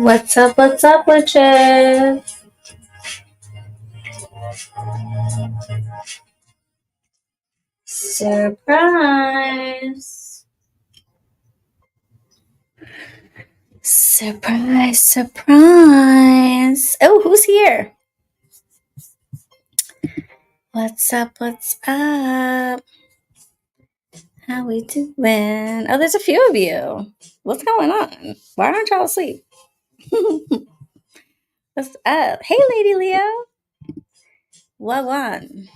What's up, witches? Surprise! Surprise, surprise! Oh, who's here? What's up, what's up? How we doing? Oh, there's a few of you. What's going on? Why aren't y'all asleep? What's up? Hey, Lady Leo. What on?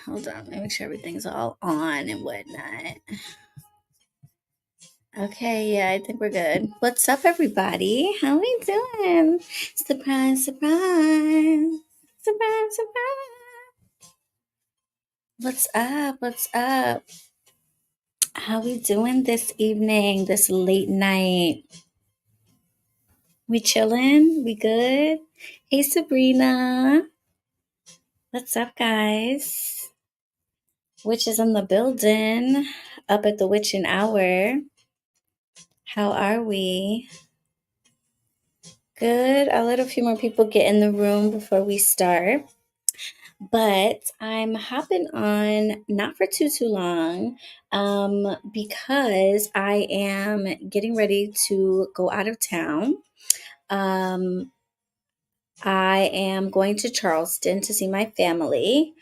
Hold on, let me make sure everything's all on and whatnot. Okay, yeah, I think we're good. What's up, everybody? How we doing? Surprise, surprise. Surprise, surprise. What's up? What's up? How we doing this evening, this late night? We chilling? We good? Hey, Sabrina. What's up, guys? Witch is in the building, up at the witching hour. How are we? Good. I'll let a few more people get in the room before we start. But I'm hopping on not for too long because I am getting ready to go out of town. Um, I am going to Charleston to see my family.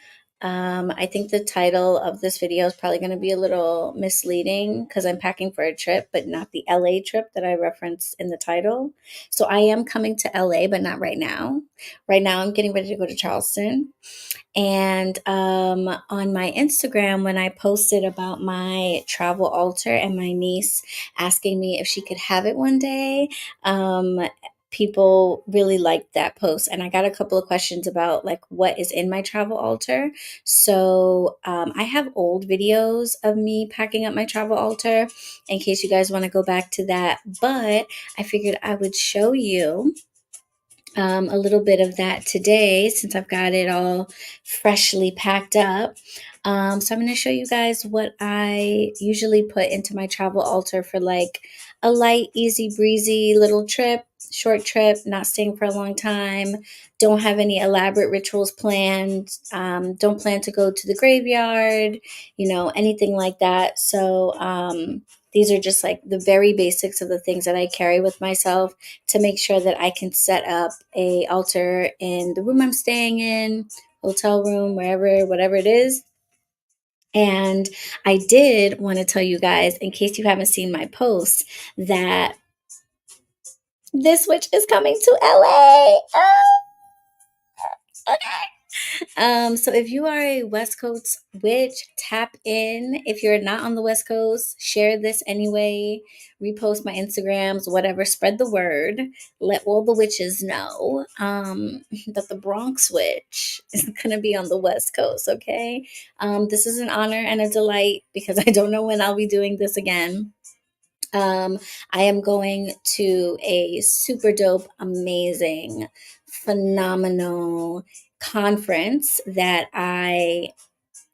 I think the title of this video is probably going to be a little misleading because I'm packing for a trip, but not the LA trip that I referenced in the title. So I am coming to LA, but not right now. Right now, I'm getting ready to go to Charleston. And on my Instagram, when I posted about my travel altar and my niece asking me if she could have it one day, people really liked that post. And I got a couple of questions about like what is in my travel altar. So I have old videos of me packing up my travel altar in case you guys want to go back to that. But I figured I would show you a little bit of that today since I've got it all freshly packed up. So I'm going to show you guys what I usually put into my travel altar for like a light, easy breezy little trip, short trip, not staying for a long time. Don't have any elaborate rituals planned. Don't plan to go to the graveyard, anything like that. So these are just like the very basics of the things that I carry with myself to make sure that I can set up a altar in the room I'm staying in, hotel room, wherever, whatever it is. And I did want to tell you guys, in case you haven't seen my post, that this witch is coming to LA. Okay. So if you are a West Coast witch, tap in. If you're not on the West Coast, share this anyway. Repost my Instagrams, whatever. Spread the word. Let all the witches know that the Bronx witch is going to be on the West Coast. Okay. This is an honor and a delight because I don't know when I'll be doing this again. I am going to a super dope, amazing, phenomenal conference that I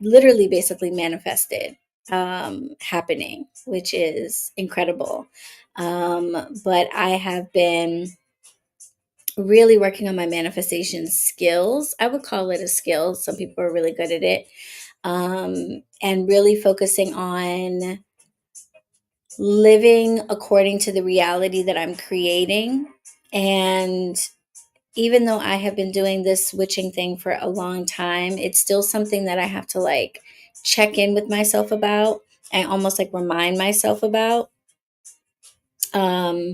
literally basically manifested happening, which is incredible. But I have been really working on my manifestation skills. I would call it a skill. Some people are really good at it. And really focusing on living according to the reality that I'm creating. And even though I have been doing this switching thing for a long time, it's still something that I have to like check in with myself about and almost like remind myself about. Um,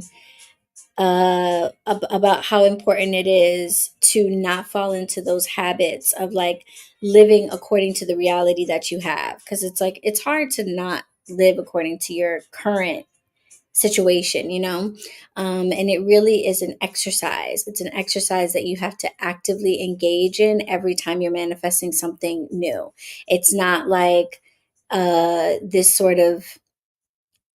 about how important it is to not fall into those habits of like living according to the reality that you have. Because it's like, it's hard to not live according to your current situation, and it really is an exercise. It's an exercise that you have to actively engage in every time you're manifesting something new. It's not like this sort of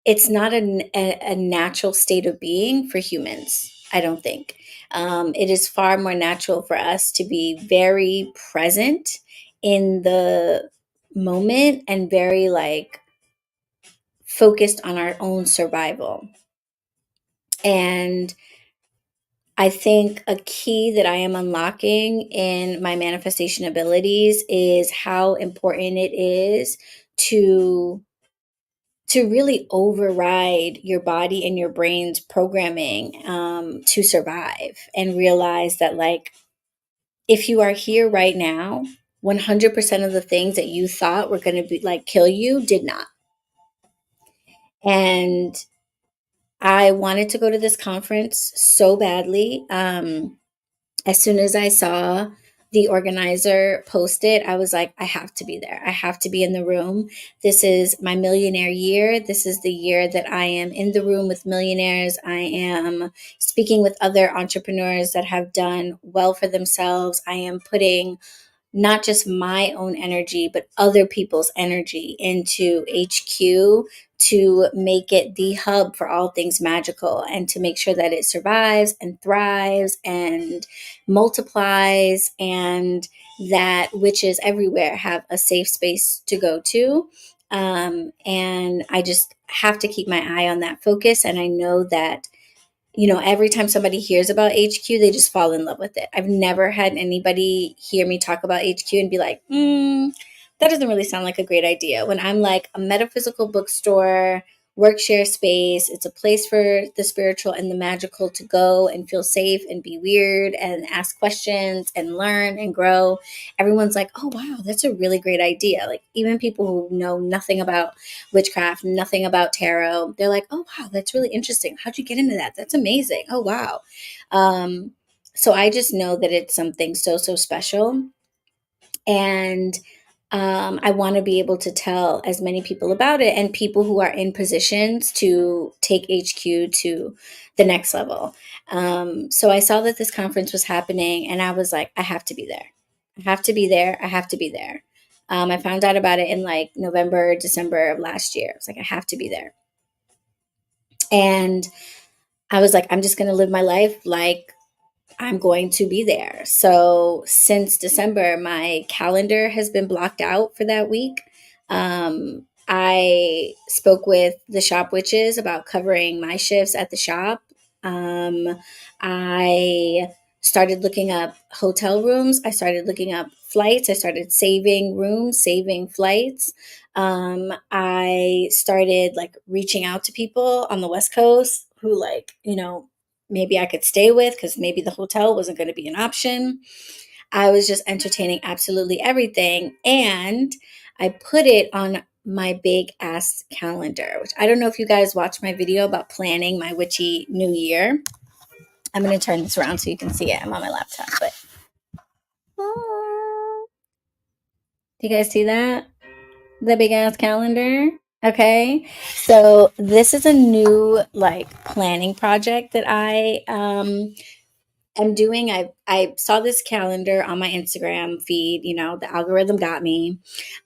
it's not a natural state of being for humans, I don't think. It is far more natural for us to be very present in the moment and very like focused on our own survival. And I think a key that I am unlocking in my manifestation abilities is how important it is to really override your body and your brain's programming to survive, and realize that, like, if you are here right now, 100% of the things that you thought were going to be like kill you did not. And I wanted to go to this conference so badly. As soon as I saw the organizer post it, I was like, I have to be there. I have to be in the room. This is my millionaire year. This is the year that I am in the room with millionaires. I am speaking with other entrepreneurs that have done well for themselves. I am putting not just my own energy, but other people's energy into HQ to make it the hub for all things magical, and to make sure that it survives and thrives and multiplies, and that witches everywhere have a safe space to go to. And I just have to keep my eye on that focus. And I know that, every time somebody hears about HQ, they just fall in love with it. I've never had anybody hear me talk about HQ and be like, that doesn't really sound like a great idea. When I'm like, a metaphysical bookstore, work share space, it's a place for the spiritual and the magical to go and feel safe and be weird and ask questions and learn and grow. Everyone's like, oh, wow, that's a really great idea. Like, even people who know nothing about witchcraft, nothing about tarot, they're like, oh, wow, that's really interesting. How'd you get into that? That's amazing. Oh, wow. So I just know that it's something so, so special. And I want to be able to tell as many people about it, and people who are in positions to take HQ to the next level. So I saw that this conference was happening, and I was like, I have to be there. I have to be there. I have to be there. I found out about it in like November, December of last year. I was like, I have to be there. And I was like, I'm just going to live my life like I'm going to be there. So since December, my calendar has been blocked out for that week. I spoke with the shop witches about covering my shifts at the shop. I started looking up hotel rooms. I started looking up flights. I started saving rooms, saving flights. I started like reaching out to people on the West Coast who, like, maybe I could stay with, because maybe the hotel wasn't going to be an option. I was just entertaining absolutely everything. And I put it on my big ass calendar, which I don't know if you guys watched my video about planning my witchy new year. I'm going to turn this around so you can see it. I'm on my laptop, but do you guys see that? The big ass calendar. Okay. So this is a new like planning project that I am doing. I saw this calendar on my Instagram feed, the algorithm got me.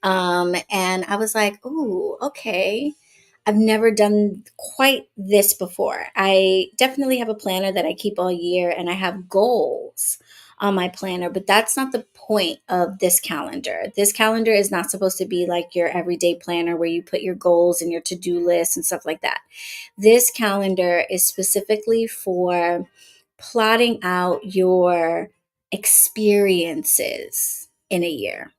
And I was like, "Ooh, okay. I've never done quite this before." I definitely have a planner that I keep all year, and I have goals on my planner, but that's not the point of this calendar. This calendar is not supposed to be like your everyday planner where you put your goals and your to-do list and stuff like that. This calendar is specifically for plotting out your experiences in a year.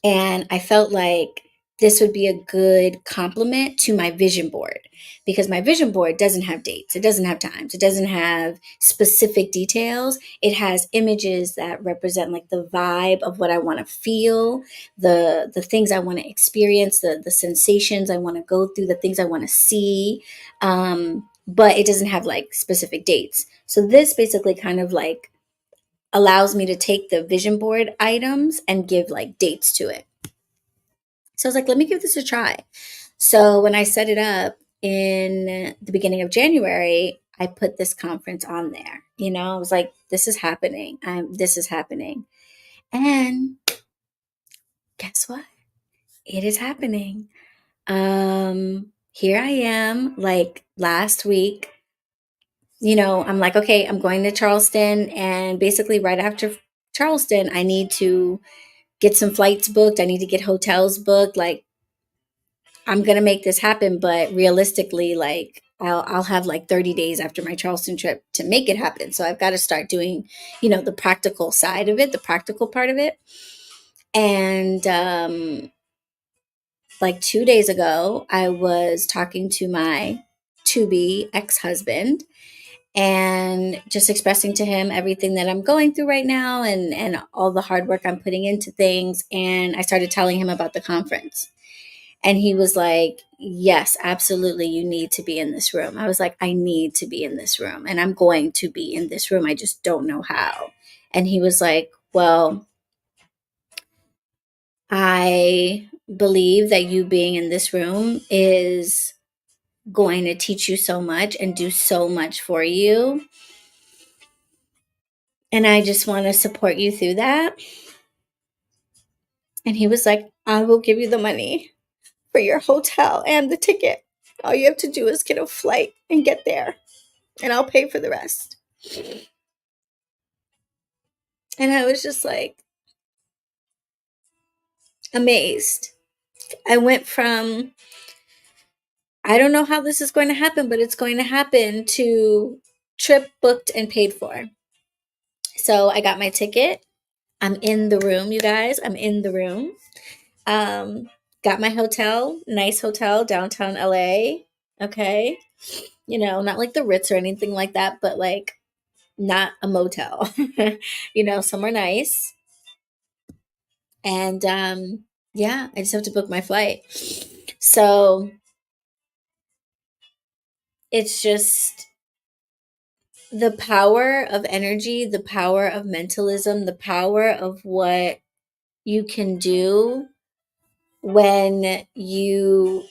And I felt like this would be a good complement to my vision board, because my vision board doesn't have dates, it doesn't have times, it doesn't have specific details. It has images that represent like the vibe of what I want to feel, the things I want to experience, the sensations I want to go through, the things I want to see. But it doesn't have like specific dates. So this basically kind of like allows me to take the vision board items and give like dates to it. So I was like, let me give this a try. So when I set it up in the beginning of January, I put this conference on there. I was like, this is happening. This is happening. And guess what? It is happening. Here I am, like last week. I'm like, okay, I'm going to Charleston. And basically, right after Charleston, I need to get some flights booked. I need to get hotels booked. Like, I'm going to make this happen. But realistically, like, I'll have like 30 days after my Charleston trip to make it happen. So I've got to start doing, the practical side of it, the practical part of it. And like 2 days ago, I was talking to my to be ex husband and just expressing to him everything that I'm going through right now and all the hard work I'm putting into things. And I started telling him about the conference. And he was like, yes, absolutely. You need to be in this room. I was like, I need to be in this room and I'm going to be in this room. I just don't know how. And he was like, well, I believe that you being in this room is going to teach you so much and do so much for you. And I just want to support you through that. And he was like, I will give you the money for your hotel and the ticket. All you have to do is get a flight and get there, and I'll pay for the rest. And I was just like amazed. I went from, I don't know how this is going to happen, but it's going to happen, to trip booked and paid for. So I got my ticket. I'm in the room, you guys. I'm in the room. Got my hotel, nice hotel, downtown LA. Okay. Not like the Ritz or anything like that, but like not a motel, somewhere nice. And yeah, I just have to book my flight. So it's just the power of energy, the power of mentalism, the power of what you can do when you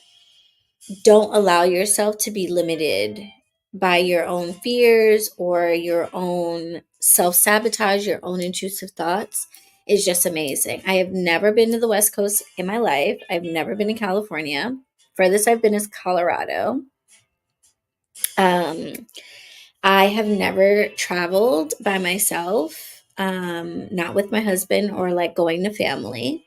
don't allow yourself to be limited by your own fears or your own self-sabotage, your own intrusive thoughts, is just amazing. I have never been to the West Coast in my life. I've never been to California. Furthest I've been is Colorado. Um, I have never traveled by myself, not with my husband or like going to family.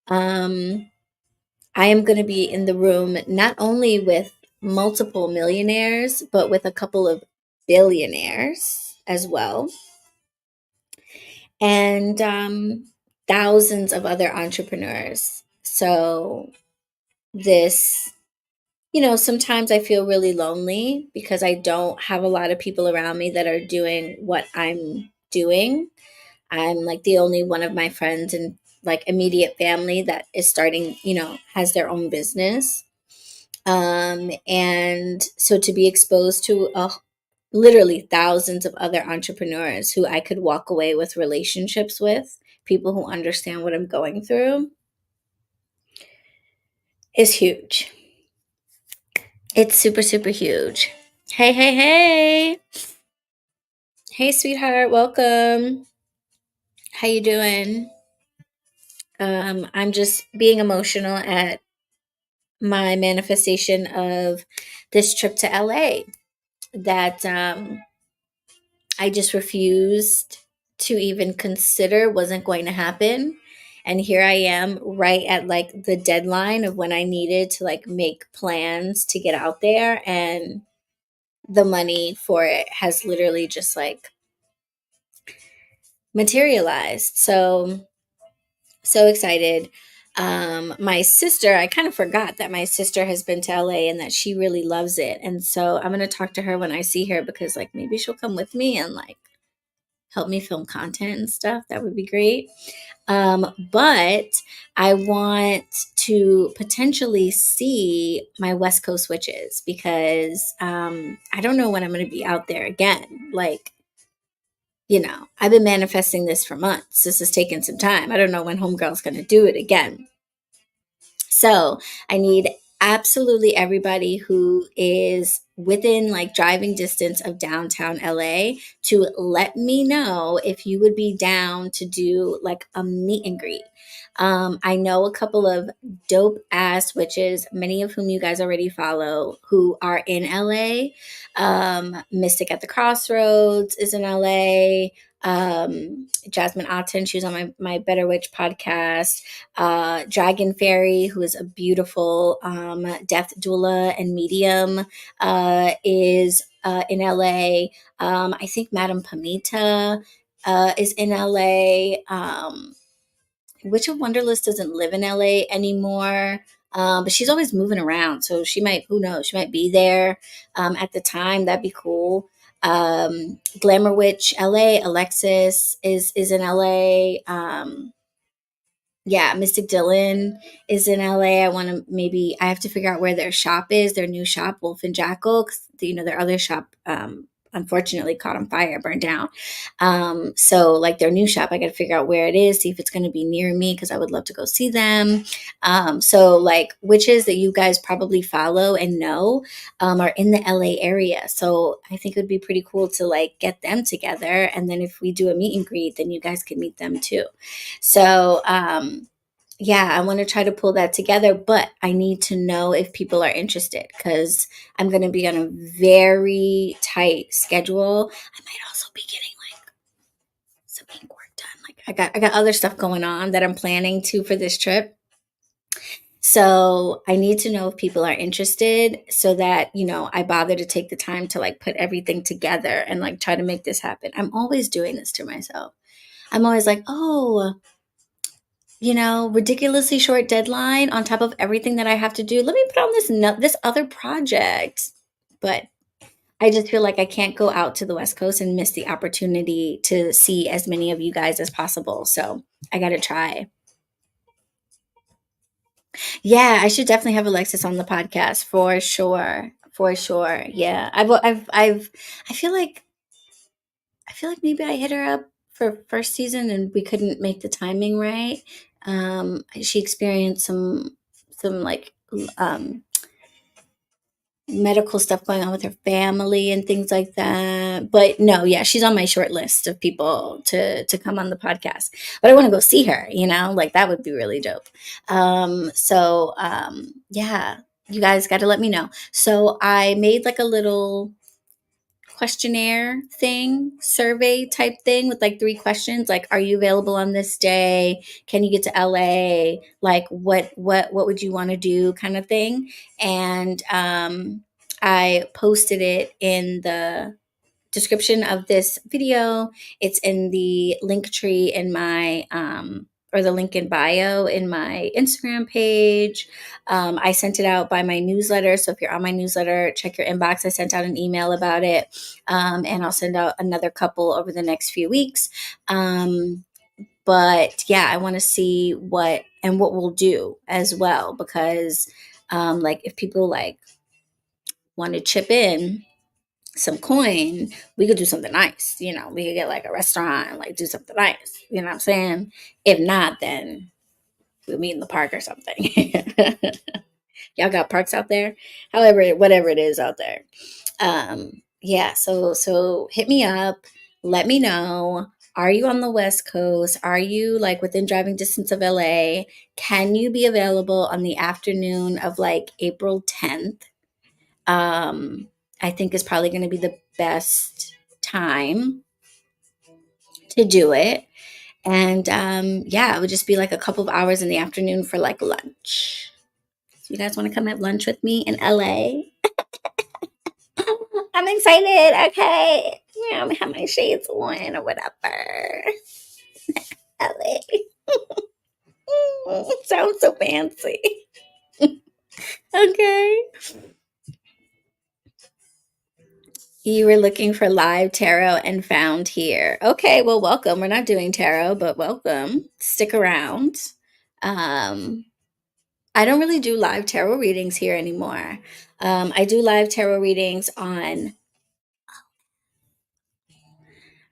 I am going to be in the room not only with multiple millionaires, but with a couple of billionaires as well. And thousands of other entrepreneurs. So this, sometimes I feel really lonely because I don't have a lot of people around me that are doing what I'm doing. I'm like the only one of my friends and like immediate family that is starting, has their own business. And so to be exposed to literally thousands of other entrepreneurs who I could walk away with relationships with, people who understand what I'm going through, is huge. It's super, super huge. Hey, hey, hey. Hey, sweetheart. Welcome. How you doing? I'm just being emotional at my manifestation of this trip to LA that I just refused to even consider wasn't going to happen. And here I am right at like the deadline of when I needed to like make plans to get out there, and the money for it has literally just like materialized. So excited. My sister, I kind of forgot that my sister has been to LA and that she really loves it. And so I'm going to talk to her when I see her, because like maybe she'll come with me and like help me film content and stuff. That would be great. But I want to potentially see my West Coast witches, because I don't know when I'm going to be out there again. Like, I've been manifesting this for months. This has taken some time. I don't know when Homegirl's going to do it again. So I need absolutely everybody who is within like driving distance of downtown LA to let me know if you would be down to do like a meet and greet. I know a couple of dope ass witches, many of whom you guys already follow, who are in LA. Mystic at the Crossroads is in LA. Jasmine Otten, she's on my Better Witch podcast. Dragon Fairy, who is a beautiful death doula and medium, is in LA. I think Madame Pamita is in LA. Witch of Wonderlist doesn't live in LA anymore. But she's always moving around. So she might, who knows, she might be there at the time. That'd be cool. Glamour Witch LA, Alexis is in LA. Yeah, Mystic Dylan is in LA. I want to maybe I have to figure out where their shop is, their new shop, Wolf and Jackal, because their other shop unfortunately caught on fire, burned down. So like their new shop, I got to figure out where it is, see if it's going to be near me because I would love to go see them. So like witches that you guys probably follow and know are in the LA area. So I think it would be pretty cool to like get them together, and then if we do a meet and greet, then you guys can meet them too. So, yeah, I want to try to pull that together, but I need to know if people are interested because I'm going to be on a very tight schedule. I might also be getting like some ink work done. Like I got other stuff going on that I'm planning to for this trip. So I need to know if people are interested so that, I bother to take the time to like put everything together and like try to make this happen. I'm always doing this to myself. I'm always like, oh, ridiculously short deadline on top of everything that I have to do. Let me put on this other project. But I just feel like I can't go out to the West Coast and miss the opportunity to see as many of you guys as possible. So I got to try. Yeah, I should definitely have Alexis on the podcast for sure. For sure. Yeah. I feel like maybe I hit her up for first season and we couldn't make the timing right. She experienced some like medical stuff going on with her family and things like that. But no, yeah, she's on my short list of people to come on the podcast. But I want to go see her, like that would be really dope. Yeah, you guys got to let me know. So I made like a little questionnaire thing, survey type thing with like 3 questions, like are you available on this day, can you get to LA, like what would you want to do, kind of thing. And I posted it in the description of this video. It's in the link tree in my or the link in bio in my Instagram page. I sent it out by my newsletter. So if you're on my newsletter, check your inbox. I sent out an email about it. And I'll send out another couple over the next few weeks. But yeah, I want to see what we'll do as well, because like if people like want to chip in some coin, we could do something nice. We could get like a restaurant, like do something nice. You know what I'm saying? If not, then we'll meet in the park or something. Y'all got parks out there? However, whatever it is out there. Yeah, so hit me up, let me know. Are you on the West Coast? Are you like within driving distance of LA? Can you be available on the afternoon of like April 10th? I think is probably going to be the best time to do it. And yeah, it would just be like a couple of hours in the afternoon for like lunch. So you guys want to come have lunch with me in LA? I'm excited. Okay. Yeah, I'm gonna have my shades on or whatever. LA. It sounds so fancy. Okay. You were looking for live tarot and found here. Okay, well, welcome. We're not doing tarot, but welcome. Stick around. Um, I don't really do live tarot readings here anymore. I do live tarot readings on.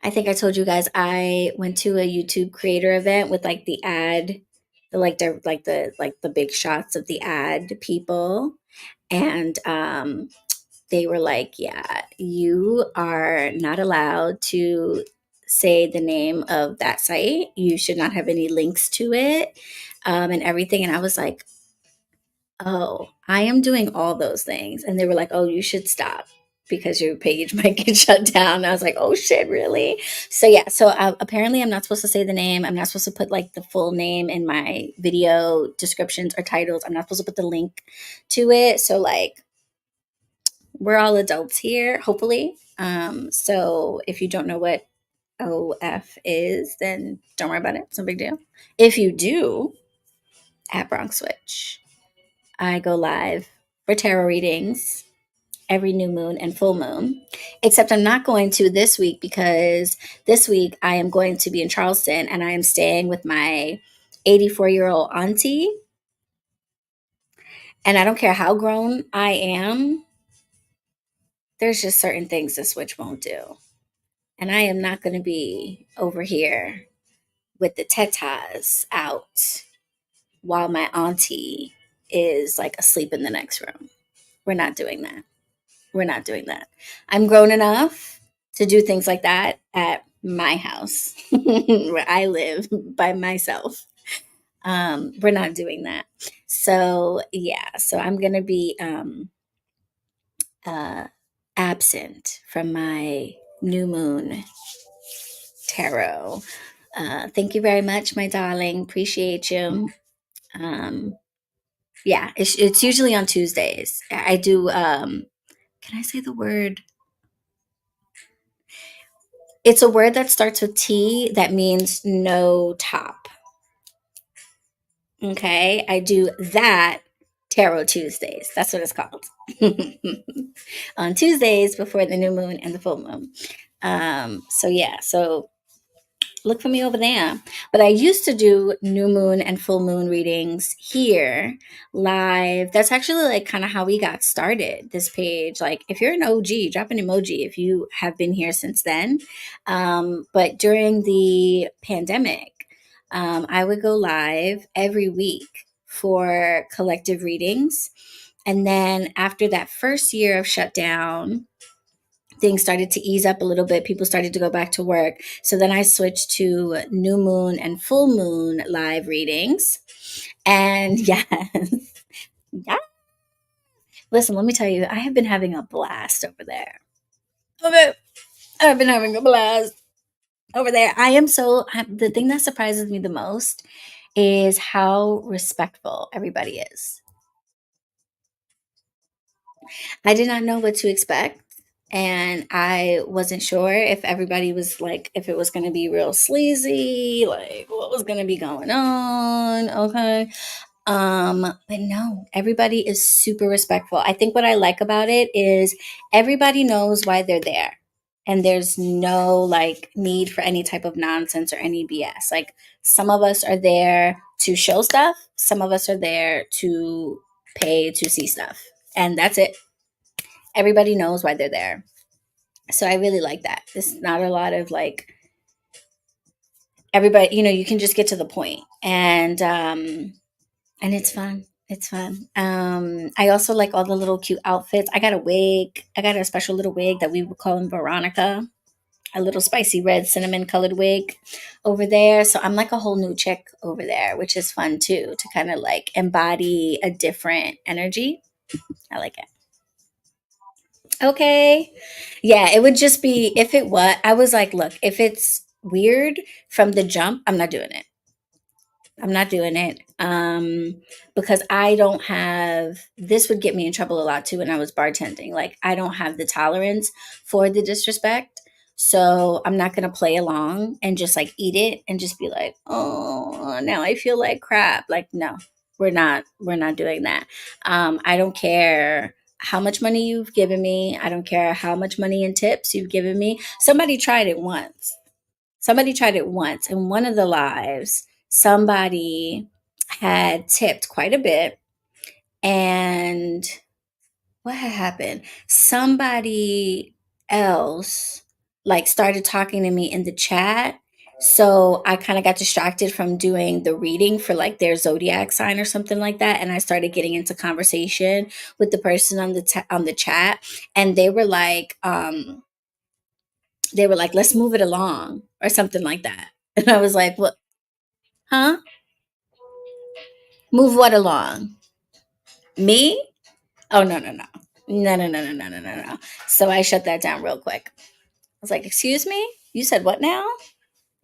I think I told you guys I went to a YouTube creator event with like the ad, the big shots of the ad people, and they were like, yeah, you are not allowed to say the name of that site. You should not have any links to it, and everything. And I was like, oh, I am doing all those things. And they were like, oh, you should stop because your page might get shut down. And I was like, oh shit, really? So yeah, so apparently I'm not supposed to say the name. I'm not supposed to put like the full name in my video descriptions or titles. I'm not supposed to put the link to it. So like, we're all adults here, hopefully. So if you don't know what OF is, then don't worry about it. It's no big deal. If you do, at BronxWitch, I go live for tarot readings every new moon and full moon. Except I'm not going to this week because this week I am going to be in Charleston and I am staying with my 84-year-old auntie. And I don't care how grown I am, there's just certain things this witch won't do. And I am not going to be over here with the tetas out while my auntie is like asleep in the next room. We're not doing that. We're not doing that. I'm grown enough to do things like that at my house where I live by myself. We're not doing that. So yeah, so I'm gonna be uh, absent from my new moon tarot. Thank you very much, my darling. Appreciate you. Um, yeah, it's usually on Tuesdays. I do. Can I say the word? It's a word that starts with T that means no top. Okay, I do that Tarot Tuesdays. That's what it's called. On Tuesdays before the new moon and the full moon. So yeah, so look for me over there. But I used to do new moon and full moon readings here live. That's actually like kind of how we got started, this page. Like if you're an OG, drop an emoji if you have been here since then. But during the pandemic, I would go live every week for collective readings. And then after that first year of shutdown, things started to ease up a little bit. People started to go back to work. So then I switched to new moon and full moon live readings. And yes, yeah. Listen, let me tell you, I have been having a blast over there. Okay. I've been having a blast over there. The thing that surprises me the most is how respectful everybody is. I did not know what to expect. And I wasn't sure if everybody was like, if it was going to be real sleazy, like what was going to be going on. Okay. But no, everybody is super respectful. I think what I like about it is everybody knows why they're there. And there's no like need for any type of nonsense or any BS. Like some of us are there to show stuff, some of us are there to pay to see stuff. And that's it. Everybody knows why they're there. So I really like that. It's not a lot of like everybody, you can just get to the point. And it's fun. It's fun. I also like all the little cute outfits. I got a wig. I got a special little wig that we would call him Veronica, a little spicy red cinnamon colored wig over there. So I'm like a whole new chick over there, which is fun too, to kind of like embody a different energy. I like it. Okay. Yeah, it would just be if it was, I was like, look, if it's weird from the jump, I'm not doing it. I'm not doing it. Because I don't have, this would get me in trouble a lot too when I was bartending. Like, I don't have the tolerance for the disrespect. So I'm not going to play along and just like eat it and just be like, oh, now I feel like crap. Like, no, we're not doing that. I don't care how much money you've given me. I don't care how much money in tips you've given me. Somebody tried it once. Somebody tried it once in one of the lives. Somebody had tipped quite a bit. And what had happened? Somebody else like started talking to me in the chat. So I kind of got distracted from doing the reading for like their zodiac sign or something like that, and I started getting into conversation with the person on on the chat, and they were like, let's move it along or something like that. And I was like, what? Huh? Move what along? Me? Oh, no, no, no. No, no, no, no, no, no, no, no. So I shut that down real quick. I was like, excuse me? You said what now?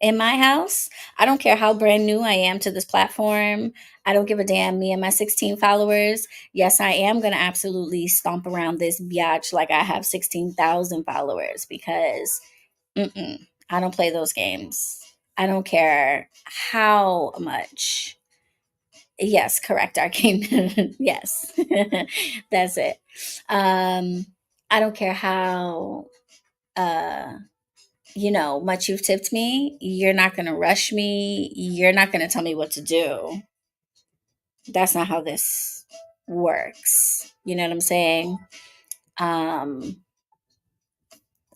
In my house? I don't care how brand new I am to this platform. I don't give a damn. Me and my 16 followers. Yes, I am going to absolutely stomp around this biatch like I have 16,000 followers because I don't play those games. I don't care how much. Yes, correct, Arcane. Yes, that's it. Um, I don't care how uh, much you've tipped me. You're not going to rush me. You're not going to tell me what to do. That's not how this works. You know what I'm saying? Um,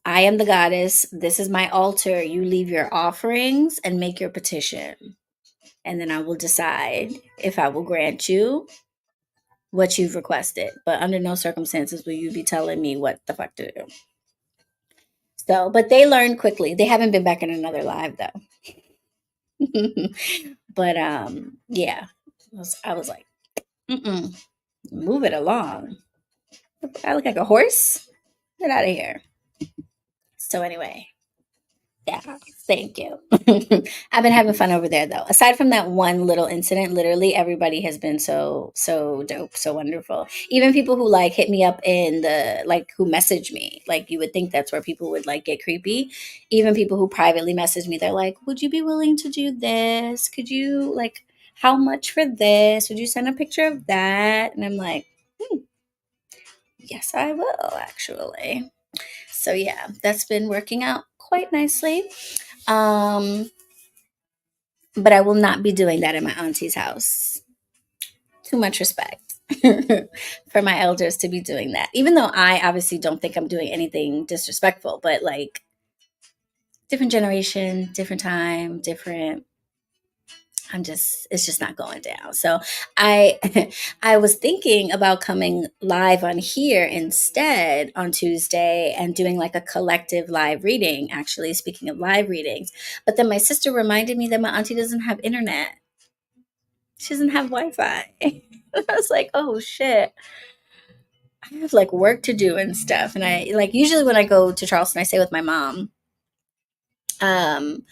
I am the goddess. This is my altar. You leave your offerings and make your petition. And then I will decide if I will grant you what you've requested. But under no circumstances will you be telling me what the fuck to do. So, but they learned quickly. They haven't been back in another live though. But yeah. I was like, move it along. I look like a horse. Get out of here. So anyway, yeah, thank you. I've been having fun over there though. Aside from that one little incident, literally everybody has been so dope, so wonderful. Even people who like hit me up in the like who message me. Like you would think that's where people would like get creepy. Even people who privately message me, they're like, "Would you be willing to do this? Could you like how much for this? Would you send a picture of that?" And I'm like, yes, I will actually. So yeah, that's been working out quite nicely. Um, but I will not be doing that in my auntie's house. Too much respect for my elders to be doing that. Even though I obviously don't think I'm doing anything disrespectful, but like different generation, different time, different it's just not going down. So I I was thinking about coming live on here instead on Tuesday and doing like a collective live reading, actually, speaking of live readings. But then my sister reminded me that my auntie doesn't have internet. She doesn't have Wi-Fi. I was like, oh shit. I have like work to do and stuff. And I like usually when I go to Charleston, I stay with my mom. Um,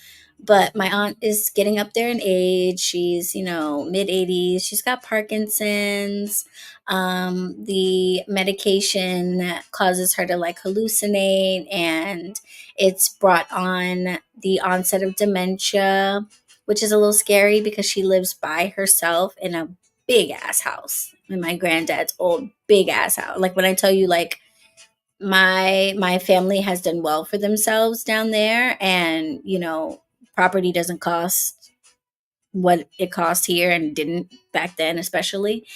but my aunt is getting up there in age. She's, mid 80s. She's got Parkinson's. The medication causes her to like hallucinate, and it's brought on the onset of dementia, which is a little scary because she lives by herself in a big ass house in my granddad's old big ass house. Like when I tell you, like, my family has done well for themselves down there, and property doesn't cost what it cost here and didn't back then especially.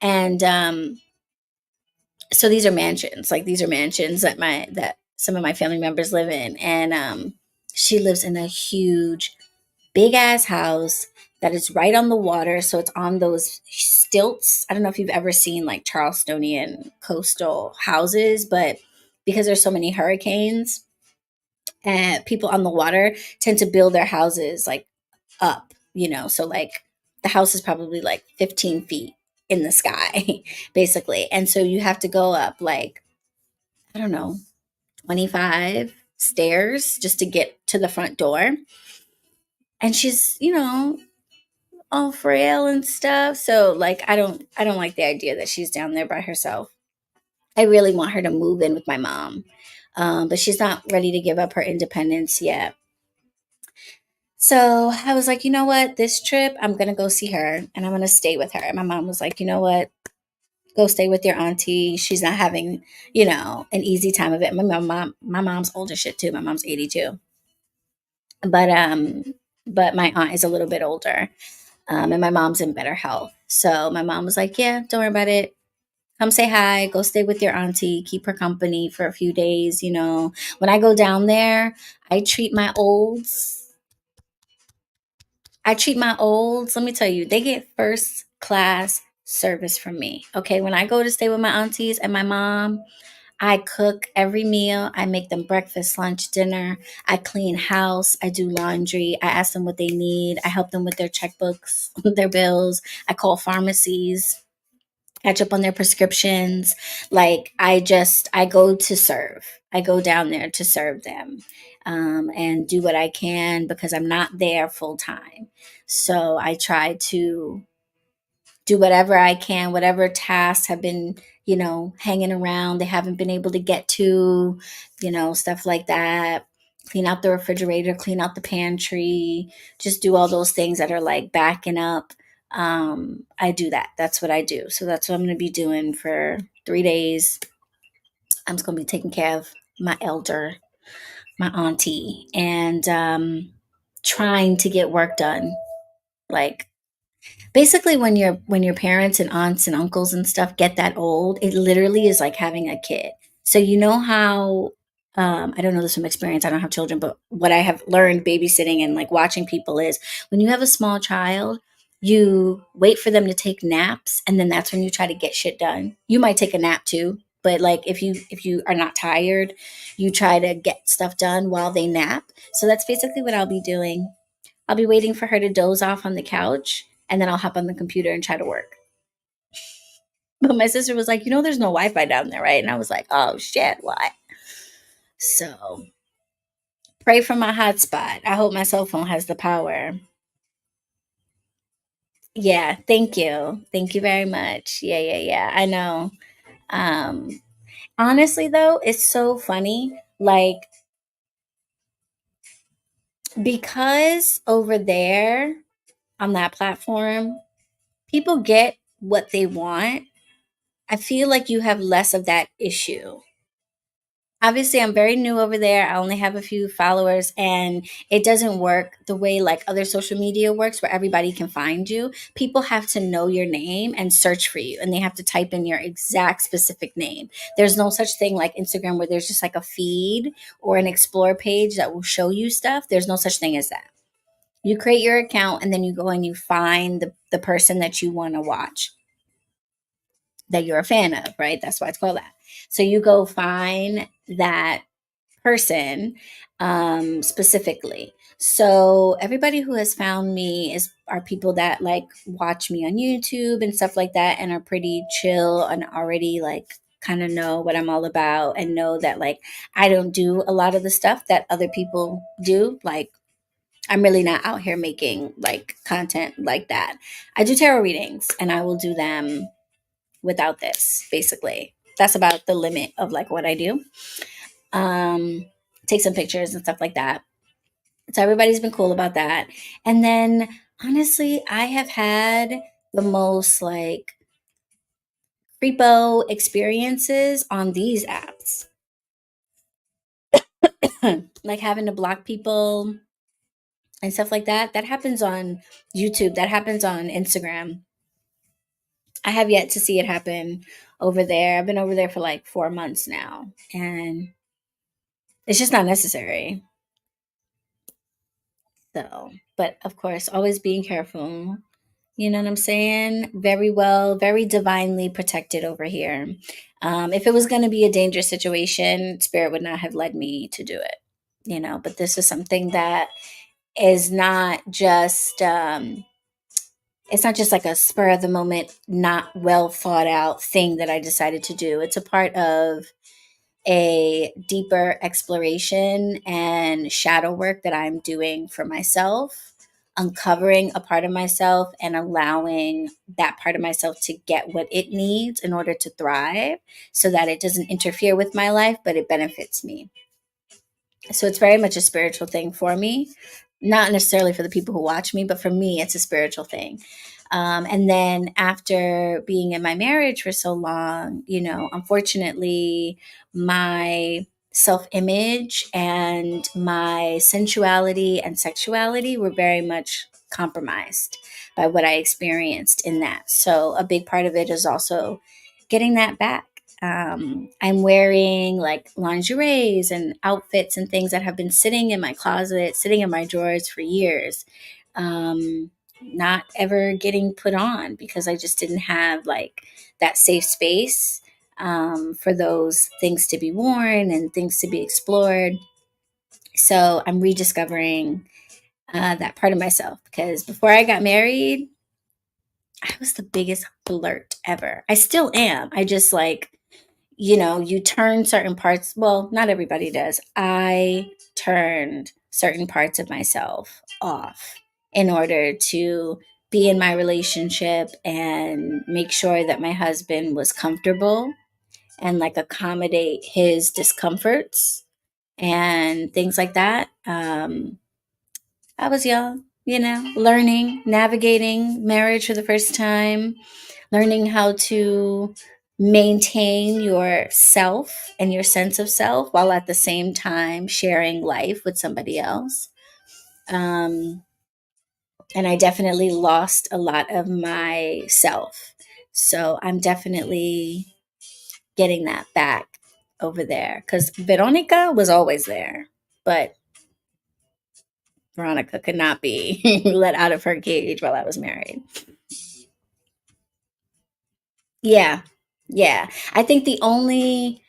And so these are mansions, like these are mansions that some of my family members live in. And she lives in a huge big ass house that is right on the water, so it's on those stilts. I don't know if you've ever seen like Charlestonian coastal houses, but because there's so many hurricanes, and people on the water tend to build their houses like up, so like the house is probably like 15 feet in the sky basically, and so you have to go up like, I don't know, 25 stairs just to get to the front door. And she's all frail and stuff, so like I don't like the idea that she's down there by herself. I really want her to move in with my mom, but she's not ready to give up her independence yet. So I was like, you know what? This trip, I'm going to go see her and I'm going to stay with her. And my mom was like, you know what? Go stay with your auntie. She's not having, an easy time of it. My mom's older shit too. My mom's 82. But but my aunt is a little bit older. And my mom's in better health. So my mom was like, yeah, don't worry about it. Come say hi, go stay with your auntie, keep her company for a few days. When I go down there, I treat my olds I treat my olds, let me tell you, they get first class service from me. Okay. When I go to stay with my aunties and my mom, I cook every meal. I make them breakfast, lunch, dinner. I clean house. I do laundry. I ask them what they need. I help them with their checkbooks, their bills. I call pharmacies, catch up on their prescriptions. Like I go to serve. I go down there to serve them, and do what I can because I'm not there full time. So I try to do whatever I can, whatever tasks have been, hanging around, they haven't been able to get to, stuff like that. Clean out the refrigerator, clean out the pantry, just do all those things that are like backing up. I do that. That's what I do. So that's what I'm going to be doing for 3 days. I'm just going to be taking care of my elder, my auntie, and trying to get work done. Like, basically, when your parents and aunts and uncles and stuff get that old, it literally is like having a kid. So you know how, I don't know this from experience. I don't have children, but what I have learned babysitting and like watching people is when you have a small child, you wait for them to take naps, and then that's when you try to get shit done. You might take a nap too, but like if you are not tired, you try to get stuff done while they nap. So that's basically what I'll be doing. I'll be waiting for her to doze off on the couch, and then I'll hop on the computer and try to work. But my sister was like, there's no Wi Fi down there, right? And I was like, oh shit, what? So pray for my hotspot. I hope my cell phone has the power. Yeah, thank you. Thank you very much. Yeah, yeah, yeah. I know. Um, Honestly, though, it's so funny. Like, because over there on that platform, people get what they want. I feel like you have less of that issue. Obviously, I'm very new over there. I only have a few followers, and it doesn't work the way like other social media works where everybody can find you. People have to know your name and search for you, and they have to type in your exact specific name. There's no such thing like Instagram where there's just like a feed or an explore page that will show you stuff. There's no such thing as that. You create your account, and then you go and you find the person that you want to watch, that you're a fan of, right? That's why it's called that. So you go find that person, specifically. So everybody who has found me are people that like watch me on YouTube and stuff like that, and are pretty chill and already like kind of know what I'm all about, and know that like I don't do a lot of the stuff that other people do. Like, I'm really not out here making like content like that. I do tarot readings, and I will do them without this, basically. That's about the limit of like what I do. Um, Take some pictures and stuff like that. So everybody's been cool about that. And then honestly, I have had the most like creepo experiences on these apps. Like having to block people and stuff like that. That happens on YouTube. That happens on Instagram. I have yet to see it happen over there. I've been over there for like 4 months now, and it's just not necessary. So, but of course, always being careful. You know what I'm saying? Very well, very divinely protected over here. If it was going to be a dangerous situation, Spirit would not have led me to do it. But this is something that is not just, it's not just like a spur of the moment, not well thought out thing that I decided to do. It's a part of a deeper exploration and shadow work that I'm doing for myself, uncovering a part of myself and allowing that part of myself to get what it needs in order to thrive, so that it doesn't interfere with my life, but it benefits me. So it's very much a spiritual thing for me, not necessarily for the people who watch me, but for me, it's a spiritual thing. And then after being in my marriage for so long, unfortunately, my self image and my sensuality and sexuality were very much compromised by what I experienced in that. So a big part of it is also getting that back. I'm wearing like lingeries and outfits and things that have been sitting in my closet, sitting in my drawers for years. not ever getting put on because I just didn't have like that safe space for those things to be worn and things to be explored. So I'm rediscovering that part of myself because before I got married, I was the biggest flirt ever. I still am. I just like, you turn certain parts. Well, not everybody does. I turned certain parts of myself off in order to be in my relationship and make sure that my husband was comfortable and like accommodate his discomforts and things like that. I was young, learning, navigating marriage for the first time, learning how to maintain yourself and your sense of self while at the same time sharing life with somebody else. Um, and I definitely lost a lot of myself. So I'm definitely getting that back over there because Veronica was always there, but Veronica could not be let out of her cage while I was married. Yeah. Yeah. I think the only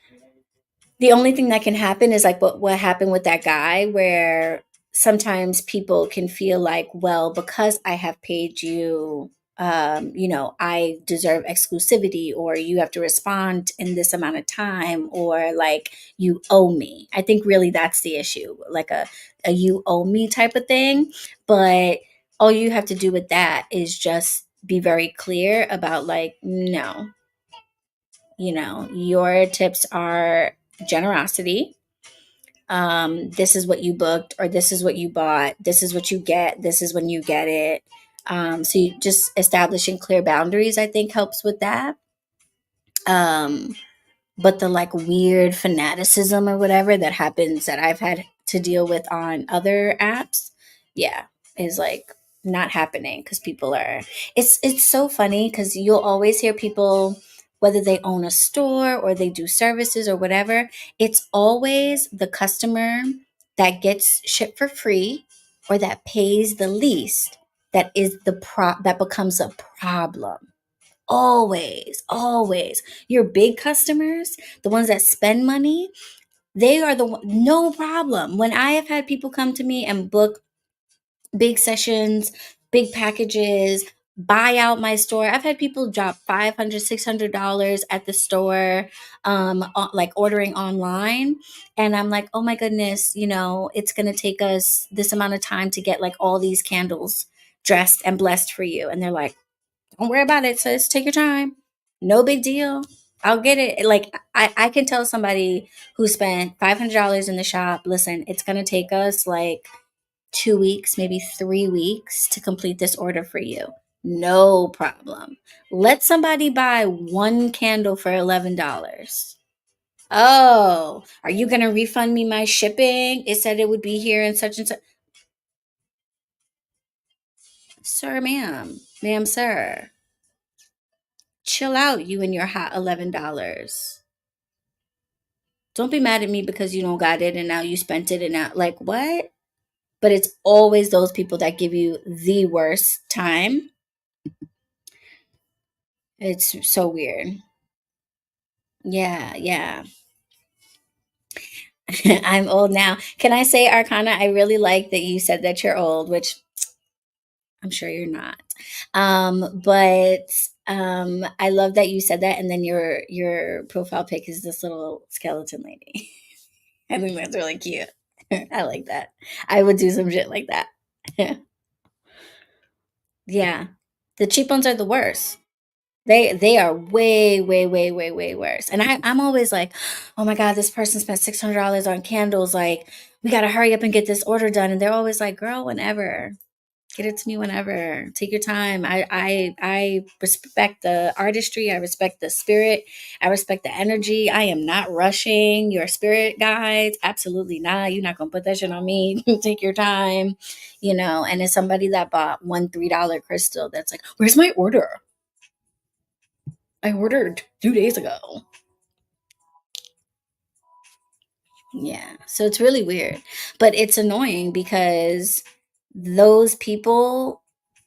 thing that can happen is like what happened with that guy where sometimes people can feel like, well, because I have paid you, I deserve exclusivity, or you have to respond in this amount of time, or like you owe me. I think really that's the issue, like a you owe me type of thing. But all you have to do with that is just be very clear about like, no, your tips are generosity. This is what you booked, or this is what you bought, this is what you get, this is when you get it. So you just establishing clear boundaries, I think, helps with that. um, but the like weird fanaticism or whatever that happens that I've had to deal with on other apps, yeah, is like not happening because people are. It's so funny because you'll always hear people, whether they own a store or they do services or whatever, it's always the customer that gets shipped for free or that pays the least that is that becomes a problem. Always, always. Your big customers, the ones that spend money, they are no problem. When I have had people come to me and book big sessions, big packages, buy out my store. I've had people drop $500, $600 at the store, like ordering online. And I'm like, oh my goodness, it's going to take us this amount of time to get like all these candles dressed and blessed for you. And they're like, don't worry about it, sis. Take your time. No big deal. I'll get it. Like I can tell somebody who spent $500 in the shop, listen, it's gonna take us like 2 weeks, maybe 3 weeks to complete this order for you. No problem. Let somebody buy one candle for $11. Oh, are you gonna refund me my shipping? It said it would be here in such and such. Sir, ma'am, sir. Chill out, you and your hot $11. Don't be mad at me because you don't got it and now you spent it and now like what? But it's always those people that give you the worst time. It's so weird. Yeah, yeah. I'm old now. Can I say, Arcana, I really like that you said that you're old, which I'm sure you're not. But I love that you said that, and then your profile pic is this little skeleton lady. I think that's really cute. I like that. I would do some shit like that. Yeah. The cheap ones are the worst. They are way, way, way, way, way worse. And I'm always like, oh my God, this person spent $600 on candles. Like, we gotta hurry up and get this order done. And they're always like, girl, whenever. Get it to me whenever. Take your time. I respect the artistry. I respect the spirit. I respect the energy. I am not rushing your spirit guides. Absolutely not. You're not gonna put that shit on me. Take your time. And as somebody that bought one $3 crystal that's like, where's my order? I ordered 2 days ago. Yeah. So it's really weird. But it's annoying because those people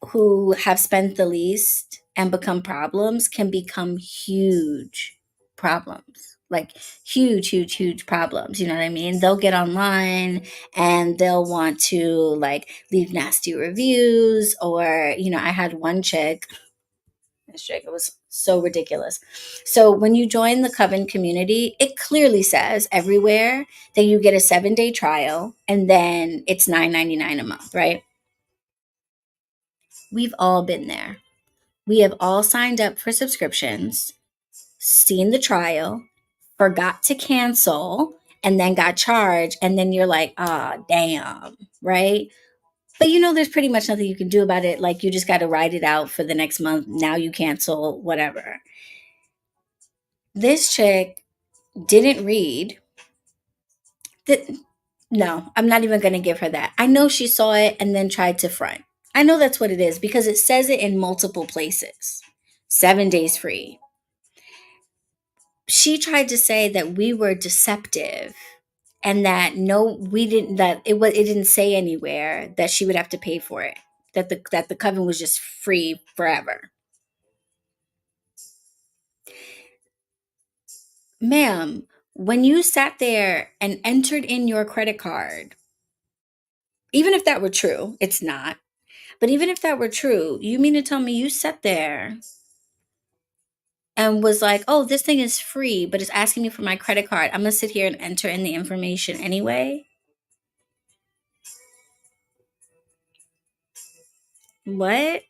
who have spent the least and become problems can become huge problems. Like huge, huge, huge problems. You know what I mean? They'll get online and they'll want to like leave nasty reviews, or, I had one chick, it was so ridiculous. So when you join the Coven community, it clearly says everywhere that you get a 7-day trial and then it's $9.99 a month, right? We've all been there. We have all signed up for subscriptions, seen the trial, forgot to cancel, and then got charged. And then you're like, ah, damn, right? But there's pretty much nothing you can do about it. Like, you just got to ride it out for the next month. Now you cancel, whatever. This chick didn't read. No, I'm not even going to give her that. I know she saw it and then tried to front. I know that's what it is because it says it in multiple places. 7 days free. She tried to say that we were deceptive and that no, we didn't, that it didn't say anywhere that she would have to pay for it. That the coven was just free forever. Ma'am, when you sat there and entered in your credit card, even if that were true, it's not. But even if that were true, you mean to tell me you sat there and was like, oh, this thing is free, but it's asking me for my credit card. I'm going to sit here and enter in the information anyway? What?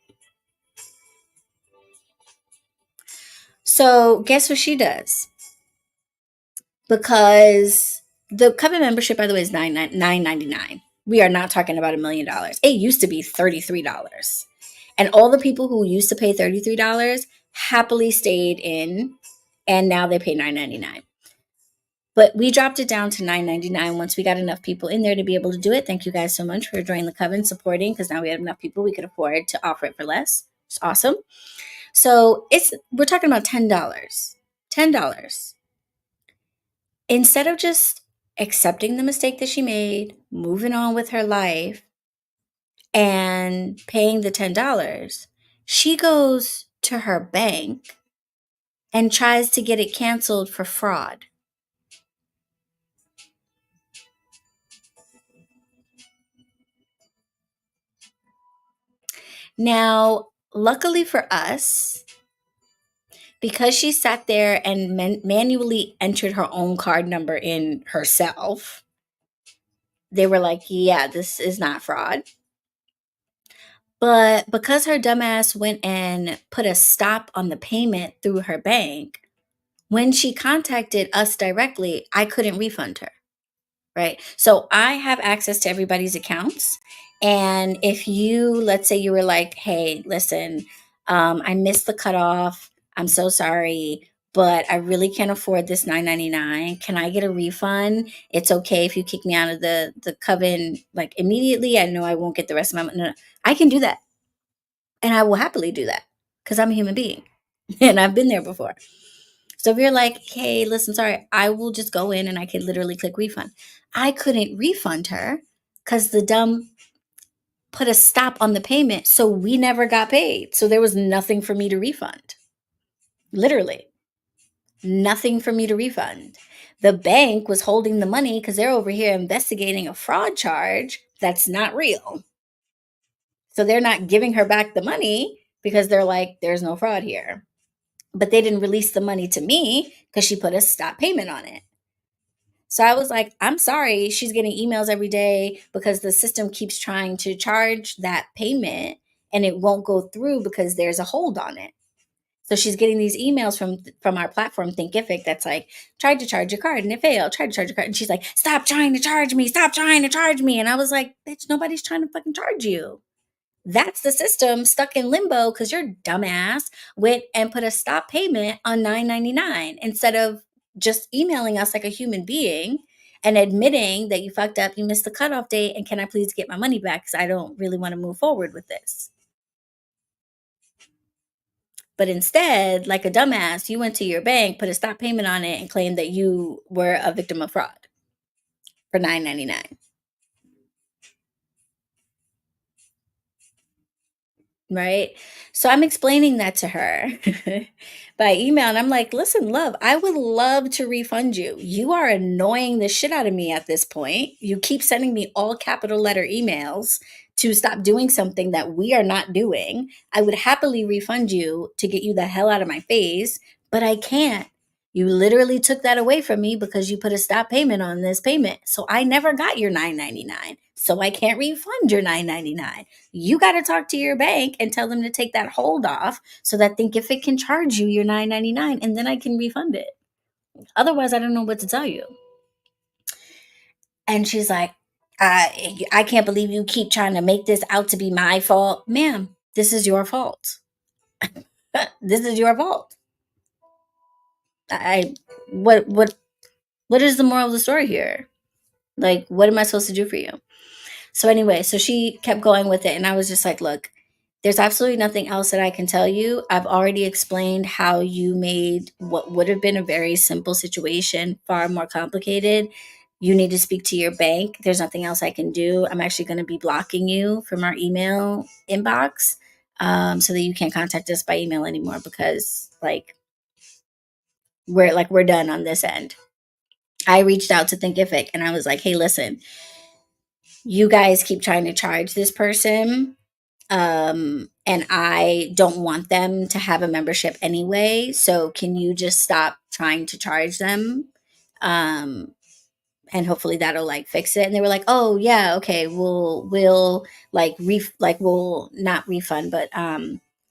So guess what she does? Because the Coven membership, by the way, is $9.99. We are not talking about $1 million. It used to be $33. And all the people who used to pay $33 happily stayed in, and now they pay $9.99. But we dropped it down to $9.99 once we got enough people in there to be able to do it. Thank you guys so much for joining the Coven, supporting, because now we have enough people we could afford to offer it for less. It's awesome. So we're talking about $10. $10. Instead of just accepting the mistake that she made, moving on with her life, and paying the $10, she goes to her bank and tries to get it canceled for fraud. Now, luckily for us, because she sat there and manually entered her own card number in herself, they were like, yeah, this is not fraud. But because her dumbass went and put a stop on the payment through her bank, when she contacted us directly, I couldn't refund her. Right. So I have access to everybody's accounts. And if let's say you were like, hey, listen, I missed the cutoff. I'm so sorry, but I really can't afford this $9.99. Can I get a refund? It's okay if you kick me out of the coven like immediately. I know I won't get the rest of my money. No, I can do that. And I will happily do that because I'm a human being and I've been there before. So if you're like, hey, listen, sorry, I will just go in and I can literally click refund. I couldn't refund her because the dumb put a stop on the payment. So we never got paid. So there was nothing for me to refund. Literally, nothing for me to refund. The bank was holding the money because they're over here investigating a fraud charge that's not real. So they're not giving her back the money because they're like, there's no fraud here. But they didn't release the money to me because she put a stop payment on it. So I was like, I'm sorry. She's getting emails every day because the system keeps trying to charge that payment and it won't go through because there's a hold on it. So she's getting these emails from our platform, Thinkific, that's like, tried to charge your card and it failed, tried to charge your card. And she's like, stop trying to charge me, stop trying to charge me. And I was like, bitch, nobody's trying to fucking charge you. That's the system stuck in limbo because your dumbass went and put a stop payment on $9.99 instead of just emailing us like a human being and admitting that you fucked up, you missed the cutoff date, and can I please get my money back because I don't really want to move forward with this. But instead, like a dumbass, you went to your bank, put a stop payment on it, and claimed that you were a victim of fraud for $9.99. right? So I'm explaining that to her by email. And I'm like, listen, love, I would love to refund you. You are annoying the shit out of me at this point. You keep sending me all capital letter emails to stop doing something that we are not doing. I would happily refund you to get you the hell out of my face, but I can't. You literally took that away from me because you put a stop payment on this payment. So I never got your $9.99. So I can't refund your $9.99. You got to talk to your bank and tell them to take that hold off so that Thinkific can charge you your $9.99 and then I can refund it. Otherwise, I don't know what to tell you. And she's like, I can't believe you keep trying to make this out to be my fault. Ma'am, this is your fault. This is your fault. I what what what is the moral of the story here? Like, what am I supposed to do for you? So anyway, so she kept going with it, and I was just like, look, there's absolutely nothing else that I can tell you. I've already explained how you made what would have been a very simple situation far more complicated. You need to speak to your bank. There's nothing else I can do. I'm actually going to be blocking you from our email inbox, so that you can't contact us by email anymore, because we're done on this end. I reached out to Thinkific and I was like, hey, listen, you guys keep trying to charge this person, and I don't want them to have a membership anyway, so can you just stop trying to charge them, um and hopefully that'll like fix it. And they were like, oh yeah, okay, we'll we'll not refund, but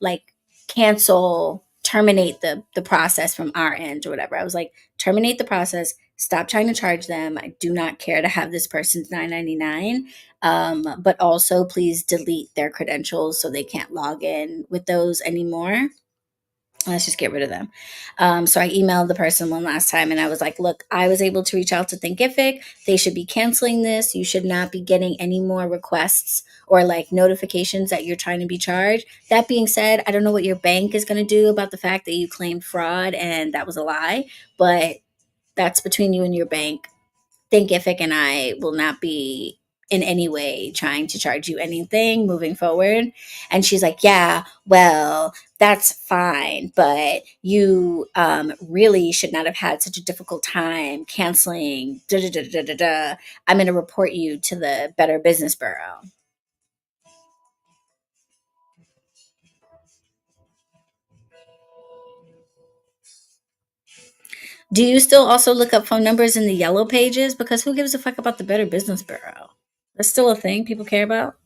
like cancel, terminate the process from our end or whatever. I was like, terminate the process, stop trying to charge them. I do not care to have this person's $9.99, but also please delete their credentials so they can't log in with those anymore. Let's just get rid of them. So I emailed the person one last time and I was like, look, I was able to reach out to Thinkific. They should be canceling this. You should not be getting any more requests or like notifications that you're trying to be charged. That being said, I don't know what your bank is going to do about the fact that you claimed fraud and that was a lie, but that's between you and your bank. Thinkific and I will not be in any way trying to charge you anything moving forward. And she's like, yeah, well, that's fine, but you really should not have had such a difficult time canceling. Da, da, da, da, da, da. I'm going to report you to the Better Business Bureau. Do you still also look up phone numbers in the yellow pages? Because who gives a fuck about the Better Business Bureau? That's still a thing people care about?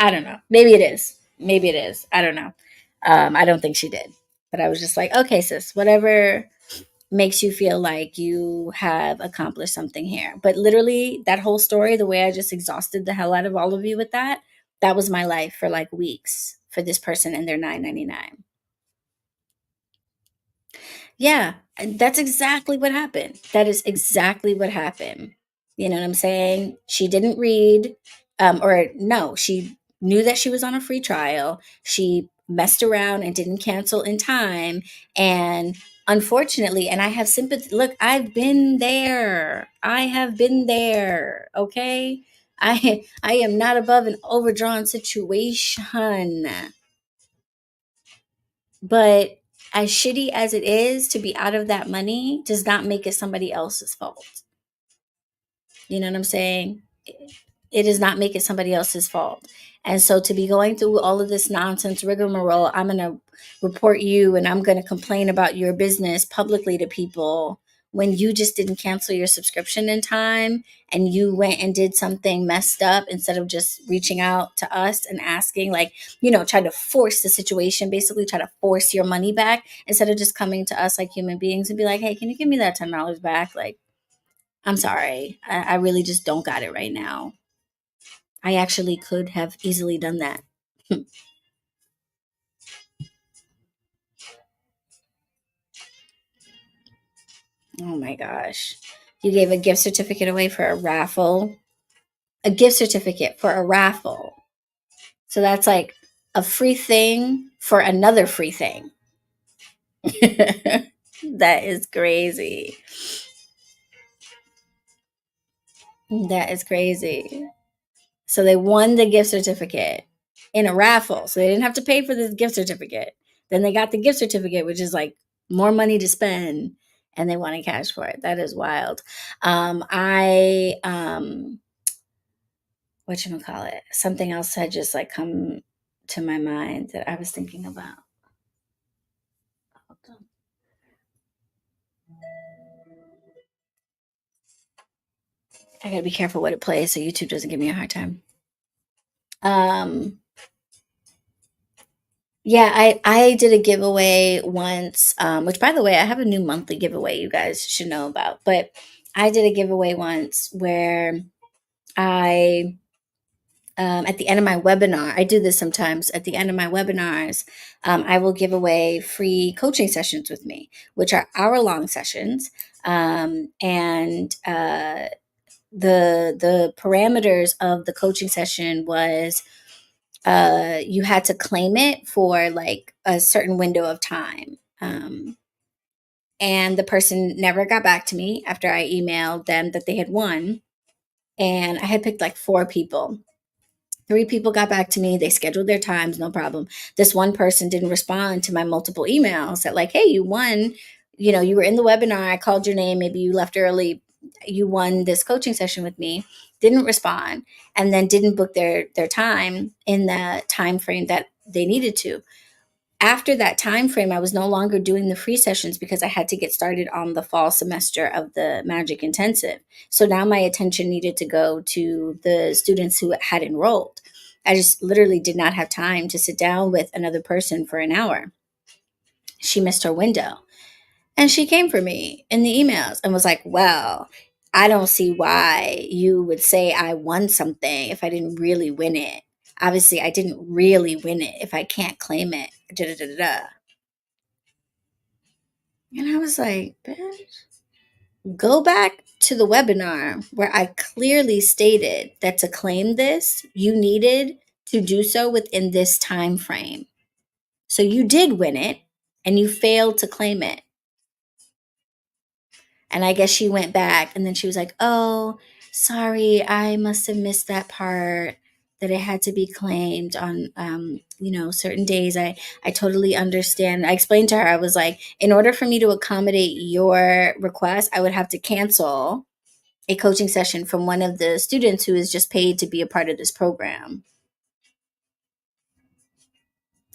I don't know. Maybe it is. Maybe it is. I don't know. I don't think she did. But I was just like, okay, sis, whatever makes you feel like you have accomplished something here. But literally, that whole story, the way I just exhausted the hell out of all of you with that, that was my life for like weeks for this person and their $9.99. Yeah, and that's exactly what happened. That is exactly what happened. You know what I'm saying? She didn't read, or no, she knew that she was on a free trial. She messed around and didn't cancel in time. And unfortunately, and I have sympathy. Look, I've been there. I have been there. Okay. I am not above an overdrawn situation. But as shitty as it is to be out of that money does not make it somebody else's fault. You know what I'm saying? It does not make it somebody else's fault. And so to be going through all of this nonsense rigmarole, I'm going to report you and I'm going to complain about your business publicly to people when you just didn't cancel your subscription in time and you went and did something messed up instead of just reaching out to us and asking, like, try to force the situation, basically try to force your money back instead of just coming to us like human beings and be like, hey, can you give me that $10 back? Like, I'm sorry. I really just don't got it right now. I actually could have easily done that. Oh my gosh. You gave a gift certificate away for a raffle. A gift certificate for a raffle. So that's like a free thing for another free thing. That is crazy. That is crazy. So they won the gift certificate. in a raffle. So they didn't have to pay for the gift certificate. Then they got the gift certificate, which is like more money to spend, and they wanted cash for it. That is wild. I whatchamacallit, something else had just like come to my mind that I was thinking about. I gotta be careful what it plays so YouTube doesn't give me a hard time. Um, yeah, I did a giveaway once, which by the way, I have a new monthly giveaway you guys should know about. But I did a giveaway once where I at the end of my webinar, I do this sometimes. At the end of my webinars, I will give away free coaching sessions with me, which are hour-long sessions. And the parameters of the coaching session was you had to claim it for like a certain window of time. And the person never got back to me after I emailed them that they had won. And I had picked like 4 people. 3 people got back to me. They scheduled their times, no problem. This one person didn't respond to my multiple emails that, like, hey, you won. You know, you were in the webinar. I called your name. Maybe you left early. You won this coaching session with me. Didn't respond, and then didn't book their time in the time frame that they needed to. After that time frame, I was no longer doing the free sessions because I had to get started on the fall semester of the Magic Intensive. So now my attention needed to go to the students who had enrolled. I just literally did not have time to sit down with another person for an hour. She missed her window. And she came for me in the emails and was like, well, I don't see why you would say I won something if I didn't really win it. Obviously, I didn't really win it if I can't claim it. Da, da, da, da, da. And I was like, bitch, go back to the webinar where I clearly stated that to claim this, you needed to do so within this time frame. So you did win it and you failed to claim it. And I guess she went back and then she was like, oh, sorry, I must have missed that part that it had to be claimed on certain days. I totally understand. I explained to her, I was like, in order for me to accommodate your request, I would have to cancel a coaching session from one of the students who is just paid to be a part of this program.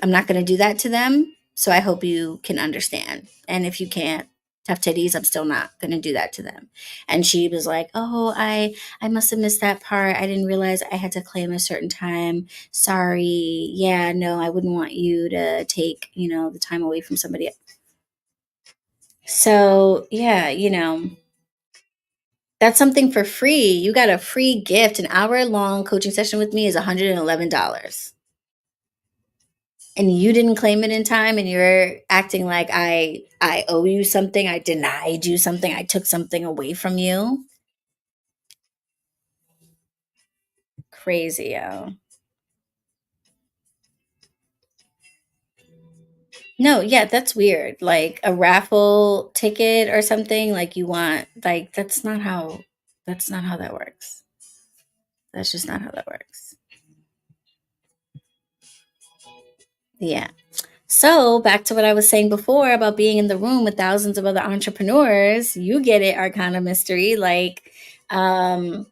I'm not going to do that to them. So I hope you can understand. And if you can't, tough titties, I'm still not going to do that to them. And she was like, oh, I must have missed that part. I didn't realize I had to claim a certain time. Sorry. Yeah, no, I wouldn't want you to take, the time away from somebody else. So yeah, that's something for free. You got a free gift. An hour-long coaching session with me is $111. And you didn't claim it in time and you're acting like I owe you something, I denied you something, I took something away from you. Crazy, yo. No, yeah, that's weird. Like a raffle ticket or something, like you want, like that's not how that works. That's just not how that works. Yeah. So back to what I was saying before about being in the room with thousands of other entrepreneurs, you get it, Arcana Mystery. Like, I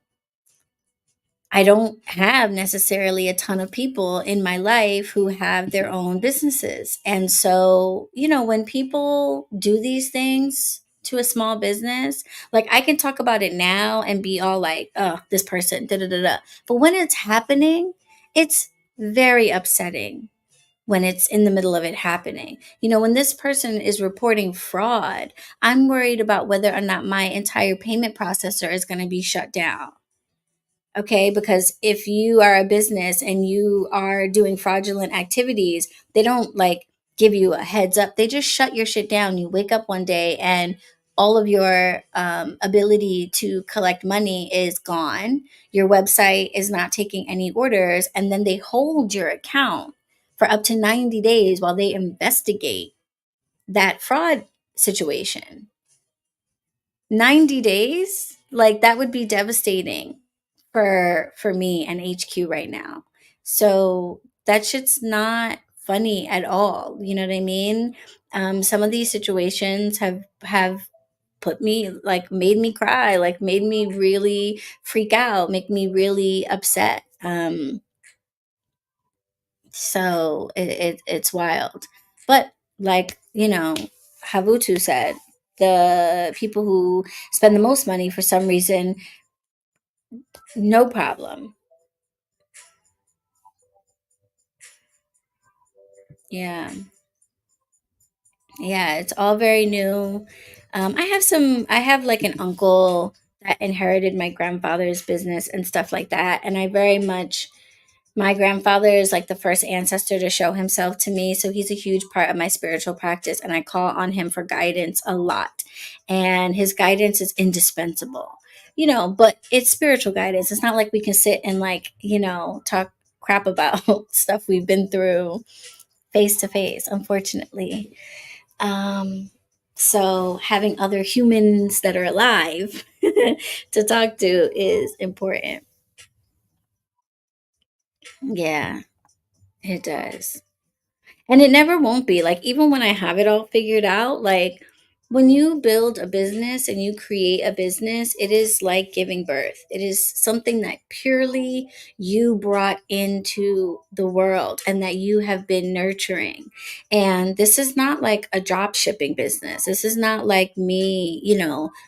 don't have necessarily a ton of people in my life who have their own businesses. And so, when people do these things to a small business, like I can talk about it now and be all like, oh, this person, da da da da. But when it's happening, it's very upsetting when it's in the middle of it happening. When this person is reporting fraud, I'm worried about whether or not my entire payment processor is going to be shut down. Okay, because if you are a business and you are doing fraudulent activities, they don't like give you a heads up. They just shut your shit down. You wake up one day and all of your ability to collect money is gone. Your website is not taking any orders. And then they hold your account for up to 90 days while they investigate that fraud situation. 90 days? Like that would be devastating for me and HQ right now. So that shit's not funny at all. You know what I mean? Some of these situations have put me, like, made me cry, like made me really freak out, make me really upset. So it's wild. But like, Havutu said, the people who spend the most money for some reason, no problem. Yeah. Yeah, it's all very new. I have like an uncle that inherited my grandfather's business and stuff like that. And my grandfather is like the first ancestor to show himself to me. So he's a huge part of my spiritual practice. And I call on him for guidance a lot. And his guidance is indispensable, but it's spiritual guidance. It's not like we can sit and, like, talk crap about stuff we've been through face to face, unfortunately. Um, so having other humans that are alive to talk to is important. Yeah, it does. And it never won't be. Like, even when I have it all figured out, like, when you build a business and you create a business, it is like giving birth. It is something that purely you brought into the world and that you have been nurturing. And this is not like a drop shipping business. This is not like me,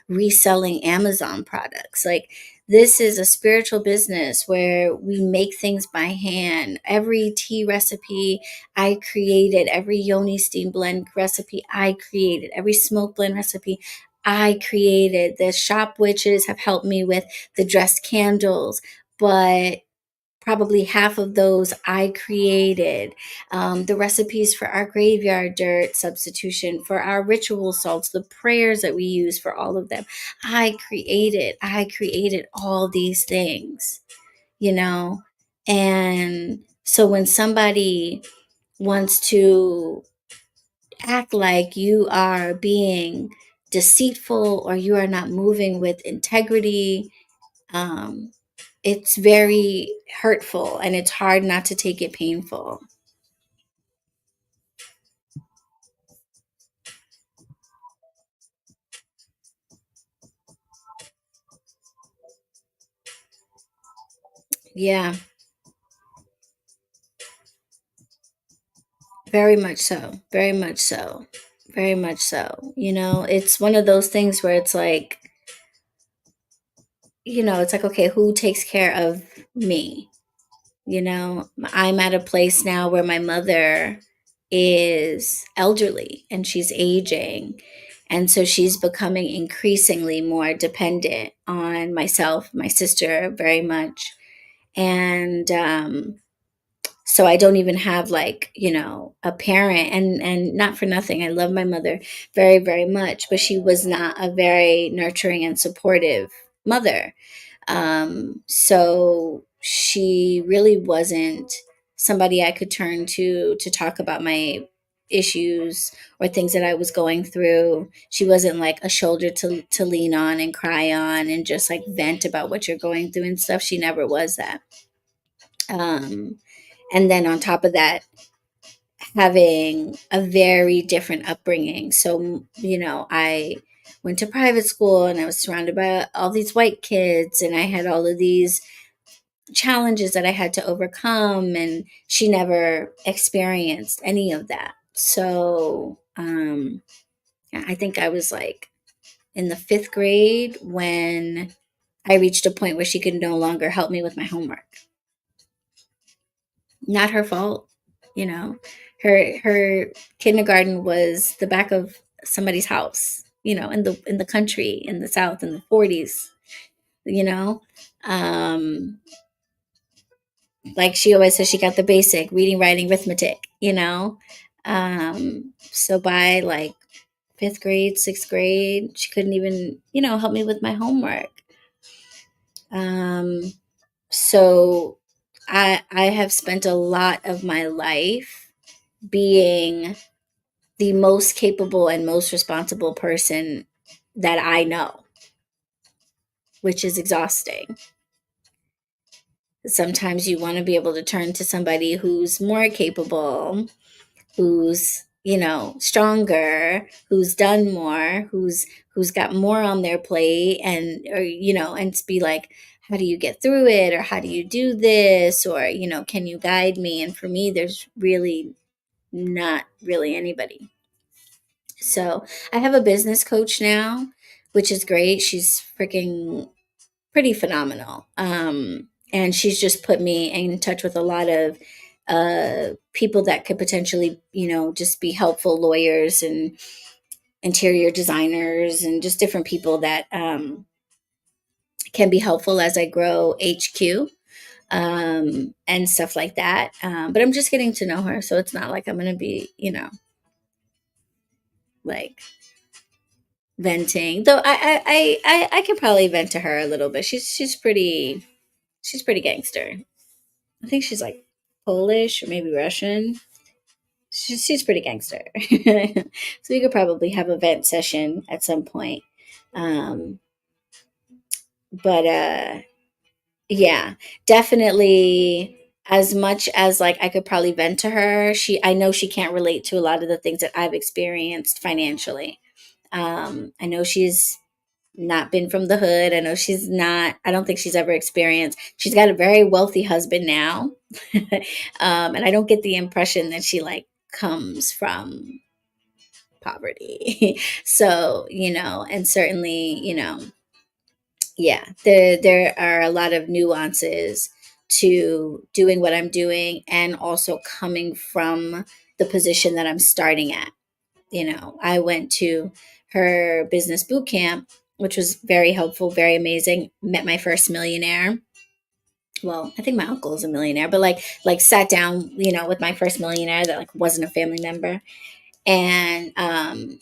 reselling Amazon products. Like, this is a spiritual business where we make things by hand. Every tea recipe I created, every Yoni Steam blend recipe I created, every smoke blend recipe I created. The shop witches have helped me with the dressed candles, but probably half of those I created. The recipes for our graveyard dirt substitution, for our ritual salts, the prayers that we use for all of them. I created all these things, you know? And so when somebody wants to act like you are being deceitful or you are not moving with integrity, um, it's very hurtful and it's hard not to take it painful. Yeah, very much so. Very much so. Very much so. It's one of those things where it's like, it's like, okay, who takes care of me? I'm at a place now where my mother is elderly and she's aging. And so she's becoming increasingly more dependent on myself, my sister, very much. And so I don't even have, like, a parent, and not for nothing. I love my mother very, very much, but she was not a very nurturing and supportive mother. So she really wasn't somebody I could turn to talk about my issues or things that I was going through. She wasn't like a shoulder to lean on and cry on and just like vent about what you're going through and stuff. She never was that. Um, and then on top of that, having a very different upbringing. So, I went to private school and I was surrounded by all these white kids and I had all of these challenges that I had to overcome, and she never experienced any of that. So, I think I was like in the fifth grade when I reached a point where she could no longer help me with my homework. Not her fault, you know. Her kindergarten was the back of somebody's house, in the country, in the South, in the 40s, you know. Um, like she always says, she got the basic reading, writing, arithmetic. So by like fifth grade, sixth grade, she couldn't even, help me with my homework. Um, so I have spent a lot of my life being the most capable and most responsible person that I know, which is exhausting. Sometimes you want to be able to turn to somebody who's more capable, who's, stronger, who's done more, who's got more on their plate, and or and to be like, how do you get through it, or how do you do this, or can you guide me? And for me, there's really not really anybody. So I have a business coach now, which is great. She's freaking pretty phenomenal. And she's just put me in touch with a lot of people that could potentially, just be helpful, lawyers and interior designers and just different people that can be helpful as I grow HQ, and stuff like that. But I'm just getting to know her. So it's not like I'm going to be, like venting. Though I can probably vent to her a little bit. She's pretty gangster. I think she's like Polish or maybe Russian. She's pretty gangster. So we could probably have a vent session at some point. Um, but yeah, definitely, as much as like I could probably vent to her, I know she can't relate to a lot of the things that I've experienced financially. I know she's not been from the hood. I know she's not, I don't think she's ever experienced. She's got a very wealthy husband now. And I don't get the impression that she like comes from poverty. So, and certainly, yeah, there are a lot of nuances to doing what I'm doing and also coming from the position that I'm starting at. I went to her business boot camp, which was very helpful, very amazing. Met my first millionaire. Well, I think my uncle is a millionaire, but like sat down, with my first millionaire that like wasn't a family member. And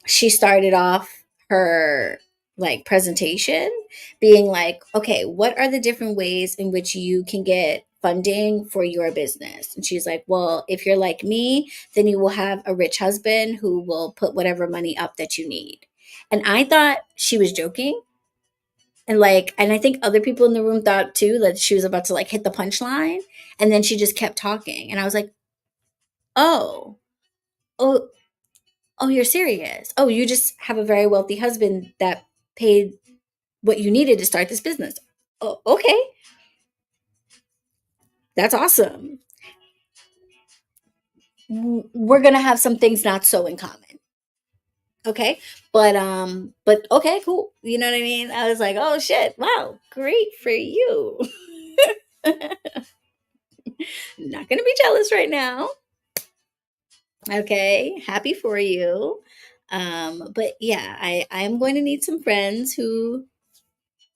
she started off her like presentation being like, okay, what are the different ways in which you can get funding for your business? And she's like, well, if you're like me, then you will have a rich husband who will put whatever money up that you need. And I thought she was joking. And I think other people in the room thought too that she was about to like hit the punchline. And then she just kept talking. And I was like, oh, oh, oh, you're serious. Oh, you just have a very wealthy husband that paid what you needed to start this business. Oh, okay. That's awesome. We're going to have some things not so in common. Okay. But okay, cool. You know what I mean? I was like, oh shit. Wow. Great for you. Not going to be jealous right now. Okay. Happy for you. But yeah, I'm going to need some friends who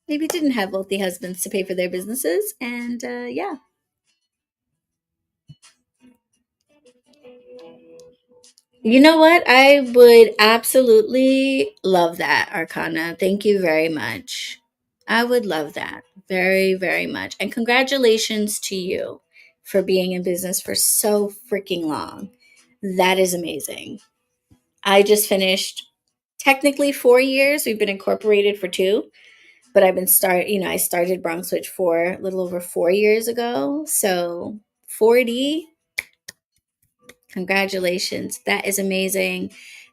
maybe didn't have wealthy husbands to pay for their businesses. And yeah. You know what? I would absolutely love that, Arcana. Thank you very much. I would love that very, very much. And congratulations to you for being in business for so freaking long. That is amazing. I just finished technically 4 years. We've been incorporated for two, but I started BronxWitch for a little over 4 years ago. So 40. Congratulations. That is amazing.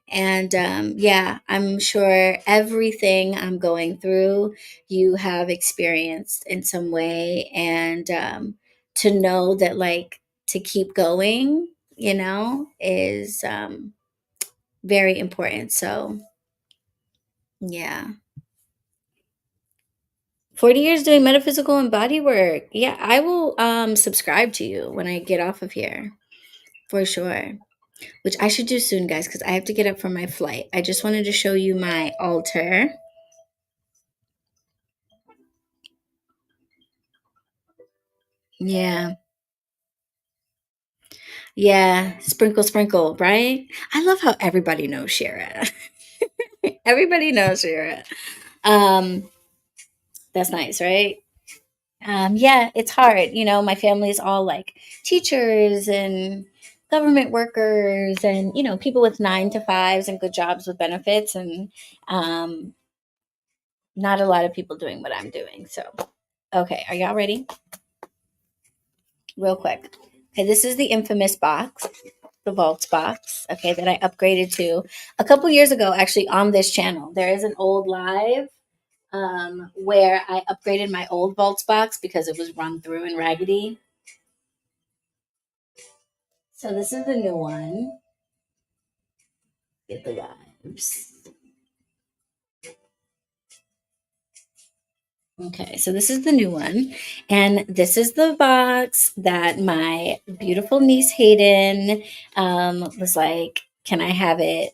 And yeah, I'm sure everything I'm going through, you have experienced in some way. And to know that, like, to keep going, is very important. So, yeah. 40 years doing metaphysical and body work. Yeah, I will subscribe to you when I get off of here for sure. Which I should do soon, guys, because I have to get up for my flight. I just wanted to show you my altar. Yeah. Yeah. Sprinkle, sprinkle, right? I love how everybody knows Shara. Everybody knows Shara. Um, that's nice, right? Yeah, it's hard. My family is all like teachers and government workers and, people with 9 to 5s and good jobs with benefits, and not a lot of people doing what I'm doing. So Okay, are y'all ready? Real quick. Okay, this is the infamous box, the vaults box, okay, that I upgraded to a couple years ago, actually, on this channel. There is an old live where I upgraded my old vaults box because it was run through and raggedy. So this is the new one. Get the vibes. Okay, so this is the new one. And this is the box that my beautiful niece Hayden was like, can I have it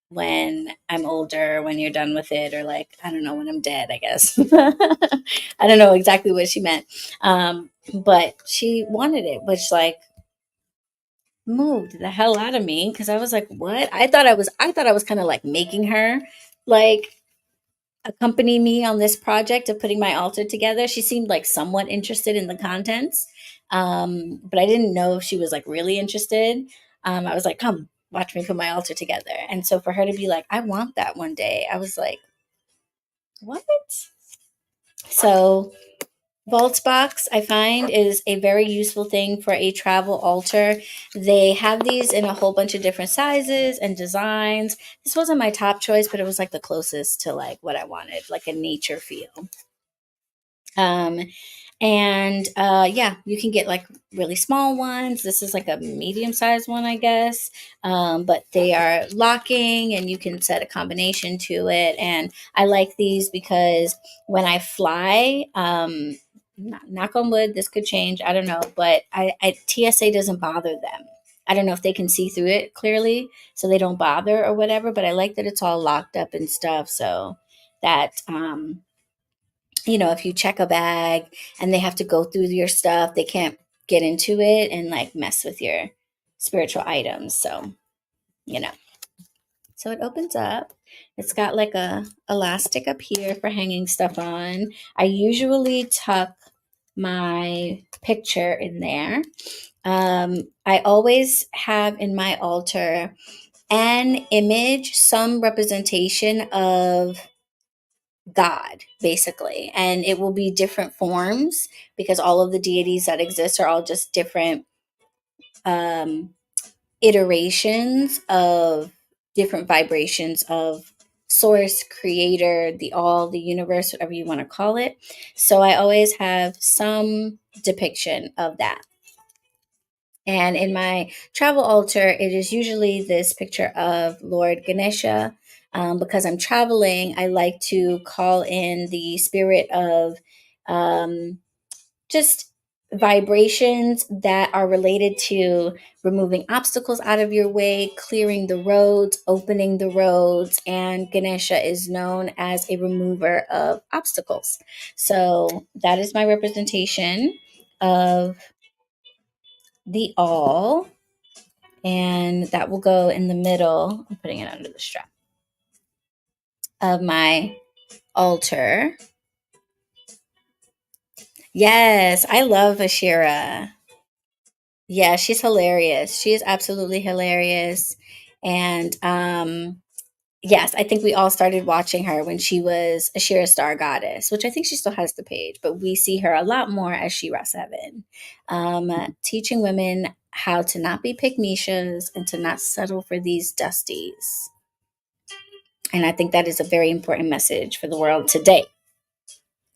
when I'm older, when you're done with it, or like, I don't know, when I'm dead, I guess. I don't know exactly what she meant. But she wanted it, which like moved the hell out of me because I was like, what? I thought I was kind of like making her like accompany me on this project of putting my altar together. She seemed like somewhat interested in the contents, but I didn't know if she was like really interested. I was like, come watch me put my altar together. And so for her to be like, I want that one day, I was like, what? So Vaults box, I find, is a very useful thing for a travel altar. They have these in a whole bunch of different sizes and designs. This wasn't my top choice, but it was like the closest to like what I wanted, like a nature feel. Um, and yeah, you can get like really small ones. This is like a medium sized one, I guess. But they are locking and you can set a combination to it. And I like these because when I fly, knock on wood, this could change. I don't know. But TSA doesn't bother them. I don't know if they can see through it clearly, so they don't bother or whatever. But I like that it's all locked up and stuff. So that if you check a bag and they have to go through your stuff, they can't get into it and like mess with your spiritual items. So, you know. So it opens up. It's got like a elastic up here for hanging stuff on. I usually tuck my picture in there. I always have in my altar an image, some representation of God, basically. And it will be different forms because all of the deities that exist are all just different um, iterations of different vibrations of source, creator, the all, the universe, whatever you want to call it. So I always have some depiction of that. And in my travel altar, it is usually this picture of Lord Ganesha. Because I'm traveling, I like to call in the spirit of um, just vibrations that are related to removing obstacles out of your way, clearing the roads, opening the roads. And Ganesha is known as a remover of obstacles. So that is my representation of the all. And that will go in the middle. I'm putting it under the strap of my altar. Yes, I love Ashira. Yeah, she's hilarious. She is absolutely hilarious. And yes, I think we all started watching her when she was Ashira Star Goddess, which I think she still has the page, but we see her a lot more as Shira 7, teaching women how to not be pygmishas and to not settle for these dusties. And I think that is a very important message for the world today.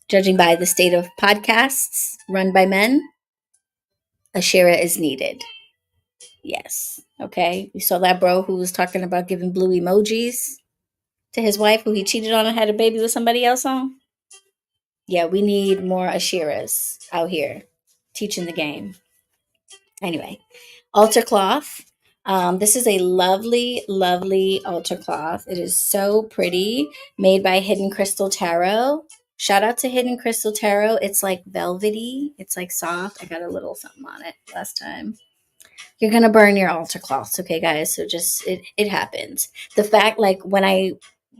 Judging by the state of podcasts run by men, Ashira is needed. Yes. Okay. You saw that bro who was talking about giving blue emojis to his wife who he cheated on and had a baby with somebody else on? Yeah, we need more Ashiras out here teaching the game. Anyway, altar cloth. This is a lovely, lovely altar cloth. It is so pretty, made by Hidden Crystal Tarot. Shout out to Hidden Crystal Tarot. It's like velvety. It's like soft. I got a little something on it last time. You're gonna burn your altar cloths, okay, guys? So just it happens. The fact, like when I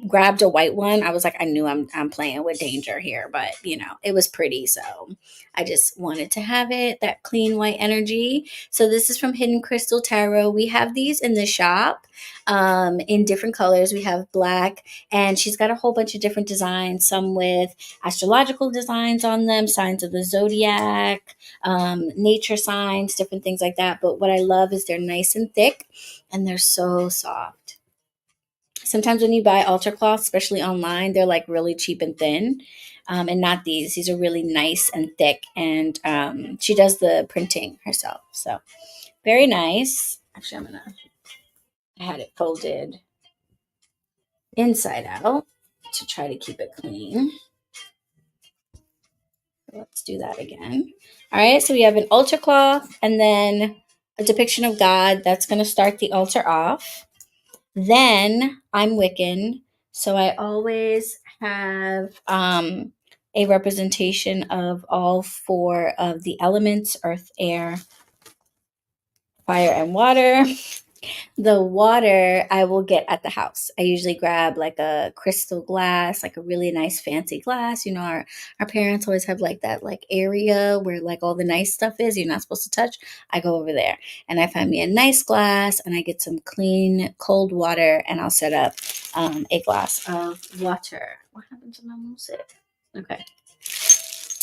grabbed a white one, I was like, I knew I'm playing with danger here, but it was pretty, so I just wanted to have it that clean white energy. So this is from Hidden Crystal Tarot. We have these in the shop, in different colors. We have black, and she's got a whole bunch of different designs, some with astrological designs on them, signs of the zodiac, nature signs, different things like that. But what I love is they're nice and thick, and they're so soft. Sometimes when you buy altar cloths, especially online, they're like really cheap and thin, and not these. These are really nice and thick, and she does the printing herself. So very nice. Actually, I had it folded inside out to try to keep it clean. Let's do that again. All right, so we have an altar cloth and then a depiction of God. That's going to start the altar off. Then I'm Wiccan, so I always have a representation of all four of the elements: earth, air, fire, and water. The water I will get at the house. I usually grab like a crystal glass, like a really nice fancy glass. Our parents always have like that like area where like all the nice stuff is you're not supposed to touch. I go over there and I find me a nice glass and I get some clean cold water and I'll set up a glass of water. What happened to my music? Okay.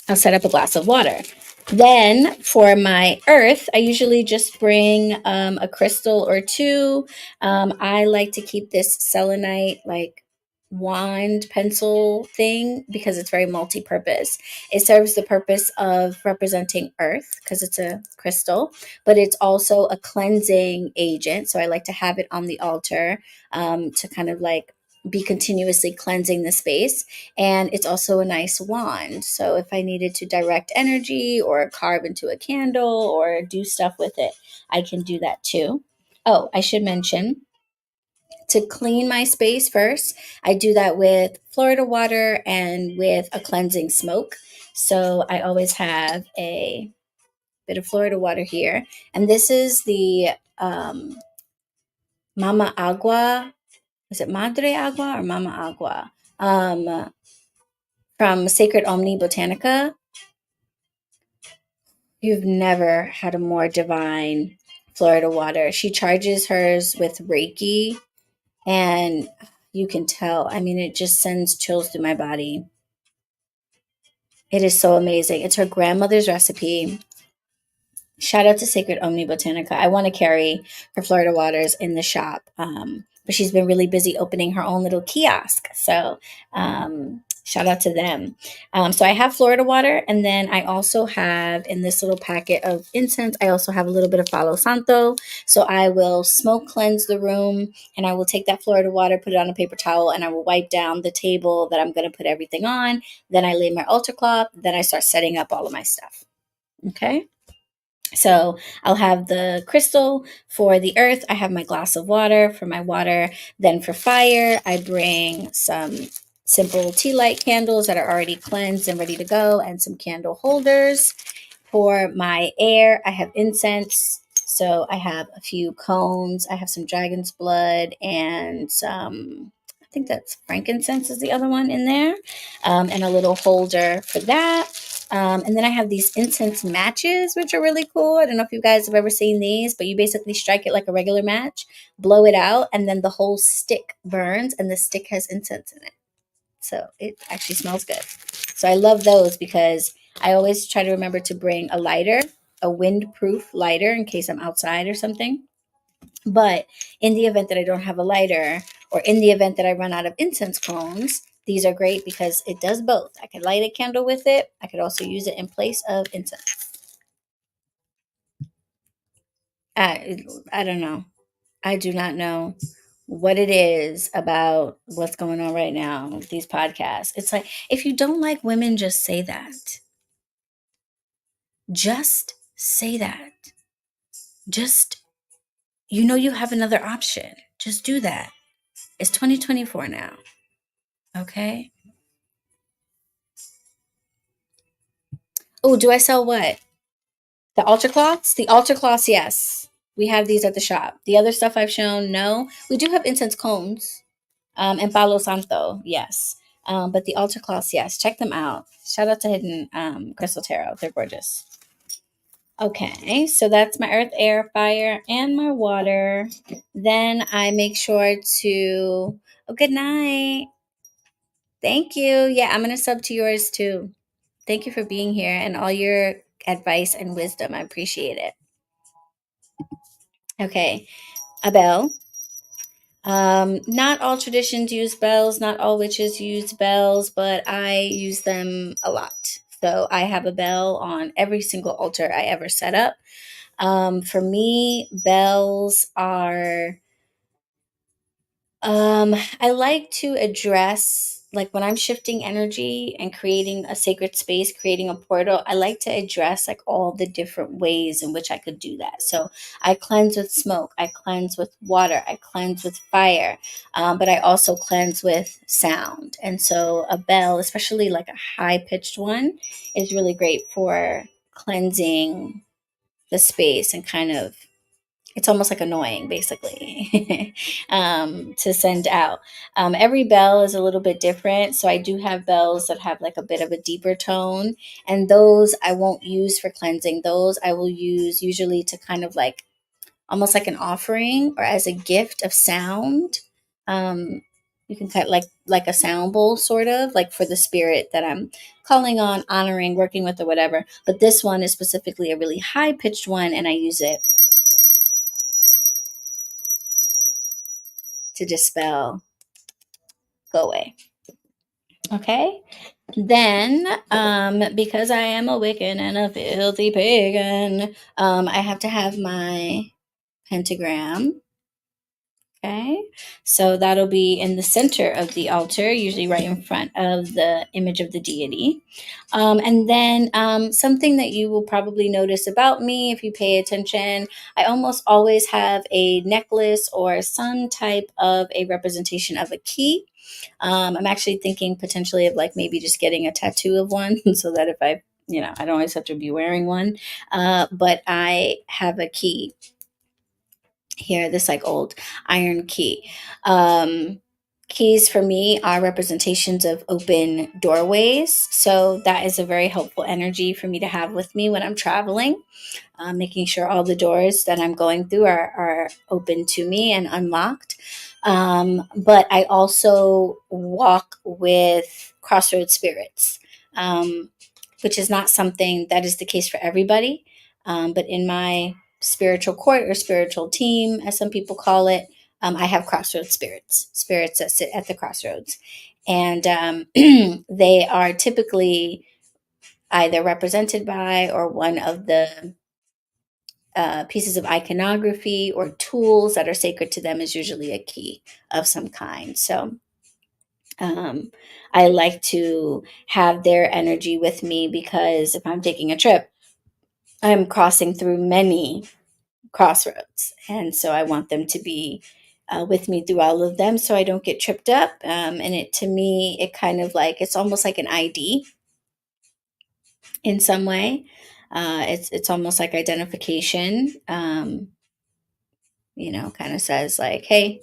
I'll set up a glass of water. Then for my earth, I usually just bring a crystal or two. I like to keep this selenite like wand pencil thing because it's very multi-purpose. It serves the purpose of representing earth because it's a crystal, but it's also a cleansing agent. So I like to have it on the altar to kind of like be continuously cleansing the space. And it's also a nice wand. So if I needed to direct energy or carve into a candle or do stuff with it, I can do that too. Oh, I should mention to clean my space first, I do that with Florida water and with a cleansing smoke. So I always have a bit of Florida water here. And this is the Mama Agua. Is it Madre Agua or Mama Agua? From Sacred Omni Botanica. You've never had a more divine Florida water. She charges hers with Reiki, and you can tell. I mean, it just sends chills through my body. It is so amazing. It's her grandmother's recipe. Shout out to Sacred Omni Botanica. I want to carry her Florida waters in the shop, but she's been really busy opening her own little kiosk. So shout out to them. So I have Florida water, and then I also have in this little packet of incense, I also have a little bit of Palo Santo. So I will smoke cleanse the room, and I will take that Florida water, put it on a paper towel, and I will wipe down the table that I'm going to put everything on. Then I lay my altar cloth. Then I start setting up all of my stuff. Okay. So I'll have the crystal for the earth. I have my glass of water for my water. Then for fire, I bring some simple tea light candles that are already cleansed and ready to go, and some candle holders. For my air, I have incense. So I have a few cones. I have some dragon's blood and some, I think that's frankincense is the other one in there, and a little holder for that. And then I have these incense matches, which are really cool. I don't know if you guys have ever seen these, but you basically strike it like a regular match, blow it out, and then the whole stick burns, and the stick has incense in it. So it actually smells good. So I love those because I always try to remember to bring a lighter, a windproof lighter in case I'm outside or something. But in the event that I don't have a lighter, or in the event that I run out of incense cones, these are great because it does both. I could light a candle with it. I could also use it in place of incense. I don't know. I do not know what it is about what's going on right now with these podcasts. It's like, if you don't like women, just say that. Just say that. Just, you have another option. Just do that. It's 2024 now. Okay? Oh, do I sell what? The altar cloths? The altar cloths, yes. We have these at the shop. The other stuff I've shown, no. We do have incense cones. And Palo Santo, yes. But the altar cloths, yes, check them out. Shout out to Hidden Crystal Tarot. They're gorgeous. Okay, so that's my earth, air, fire, and my water. Then I make sure to, oh, good night. Thank you. Yeah, I'm going to sub to yours too. Thank you for being here and all your advice and wisdom. I appreciate it. Okay, a bell. Not all traditions use bells, not all witches use bells, but I use them a lot. So I have a bell on every single altar I ever set up. For me, bells are I like to address, like when I'm shifting energy and creating a sacred space, creating a portal, I like to address like all the different ways in which I could do that. So I cleanse with smoke, I cleanse with water, I cleanse with fire, but I also cleanse with sound. And so a bell, especially like a high pitched one, is really great for cleansing the space and kind of it's almost like annoying basically to send out. Every bell is a little bit different, so I do have bells that have like a bit of a deeper tone, and those I won't use for cleansing. Those I will use usually to kind of like almost like an offering or as a gift of sound. um, you can cut like a sound bowl, sort of like for the spirit that I'm calling on, honoring, working with, or whatever. But this one is specifically a really high pitched one, and I use it to dispel, go away. Okay. Then, because I am a Wiccan and a filthy pagan, I have to have my pentagram. Okay. So that'll be in the center of the altar, usually right in front of the image of the deity. And then something that you will probably notice about me if you pay attention, I almost always have a necklace or some type of a representation of a key. I'm actually thinking potentially of like maybe just getting a tattoo of one so that if I don't always have to be wearing one. But I have a key here, this like old iron key. Keys for me are representations of open doorways. So that is a very helpful energy for me to have with me when I'm traveling, making sure all the doors that I'm going through are open to me and unlocked. But I also walk with crossroads spirits, which is not something that is the case for everybody. But in my spiritual court or spiritual team, as some people call it, I have crossroads spirits that sit at the crossroads. And they are typically either represented by or one of the pieces of iconography or tools that are sacred to them is usually a key of some kind. So um, I like to have their energy with me because if I'm taking a trip, I'm crossing through many crossroads. And so I want them to be with me through all of them so I don't get tripped up. And it, to me, it kind of like, it's almost like an ID in some way. It's almost like identification. Kind of says like, hey,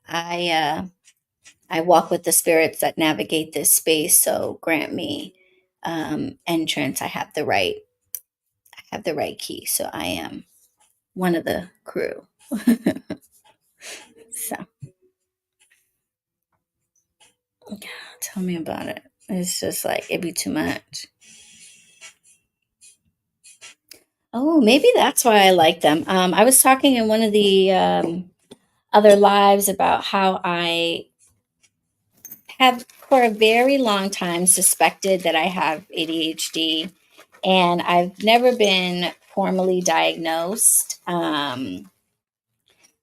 I uh, I walk with the spirits that navigate this space, so grant me entrance. I have the right key, so I am one of the crew. So tell me about it. It's just like it'd be too much. Oh, maybe that's why I like them. I was talking in one of the other lives about how I have for a very long time suspected that I have ADHD, and I've never been formally diagnosed.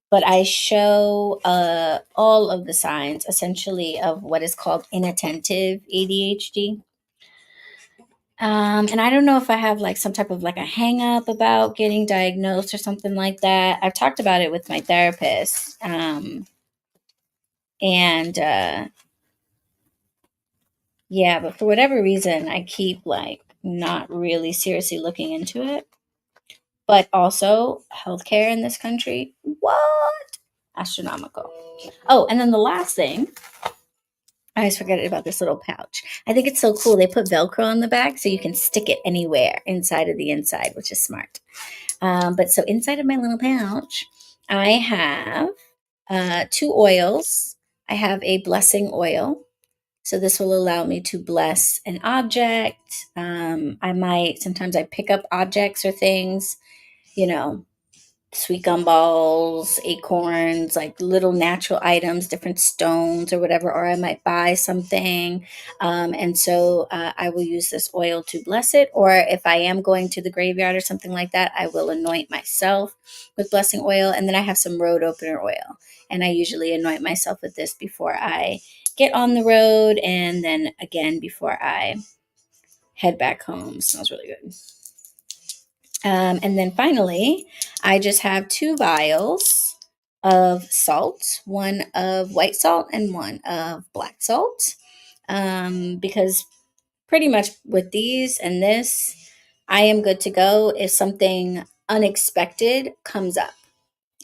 But I show all of the signs essentially of what is called inattentive ADHD. And I don't know if I have like some type of like a hang up about getting diagnosed or something like that. I've talked about it with my therapist. And Yeah, but for whatever reason, I keep like not really seriously looking into it. But also, healthcare in this country, what? astronomical. Oh, and then the last thing, I always forget about this little pouch. I think it's so cool. They put Velcro on the back so you can stick it anywhere inside of the inside, which is smart. But so inside of my little pouch, I have 2 oils. I have a blessing oil. So this will allow me to bless an object. Sometimes I pick up objects or things, you know, sweet gumballs, acorns, like little natural items, different stones or whatever, or I might buy something. And so I will use this oil to bless it. Or if I am going to the graveyard or something like that, I will anoint myself with blessing oil. And then I have some road opener oil. And I usually anoint myself with this before I get on the road. And then again, before I head back home. Smells really good. And then finally, I just have 2 vials of salt, one of white salt and one of black salt. Because pretty much with these and this, I am good to go if something unexpected comes up.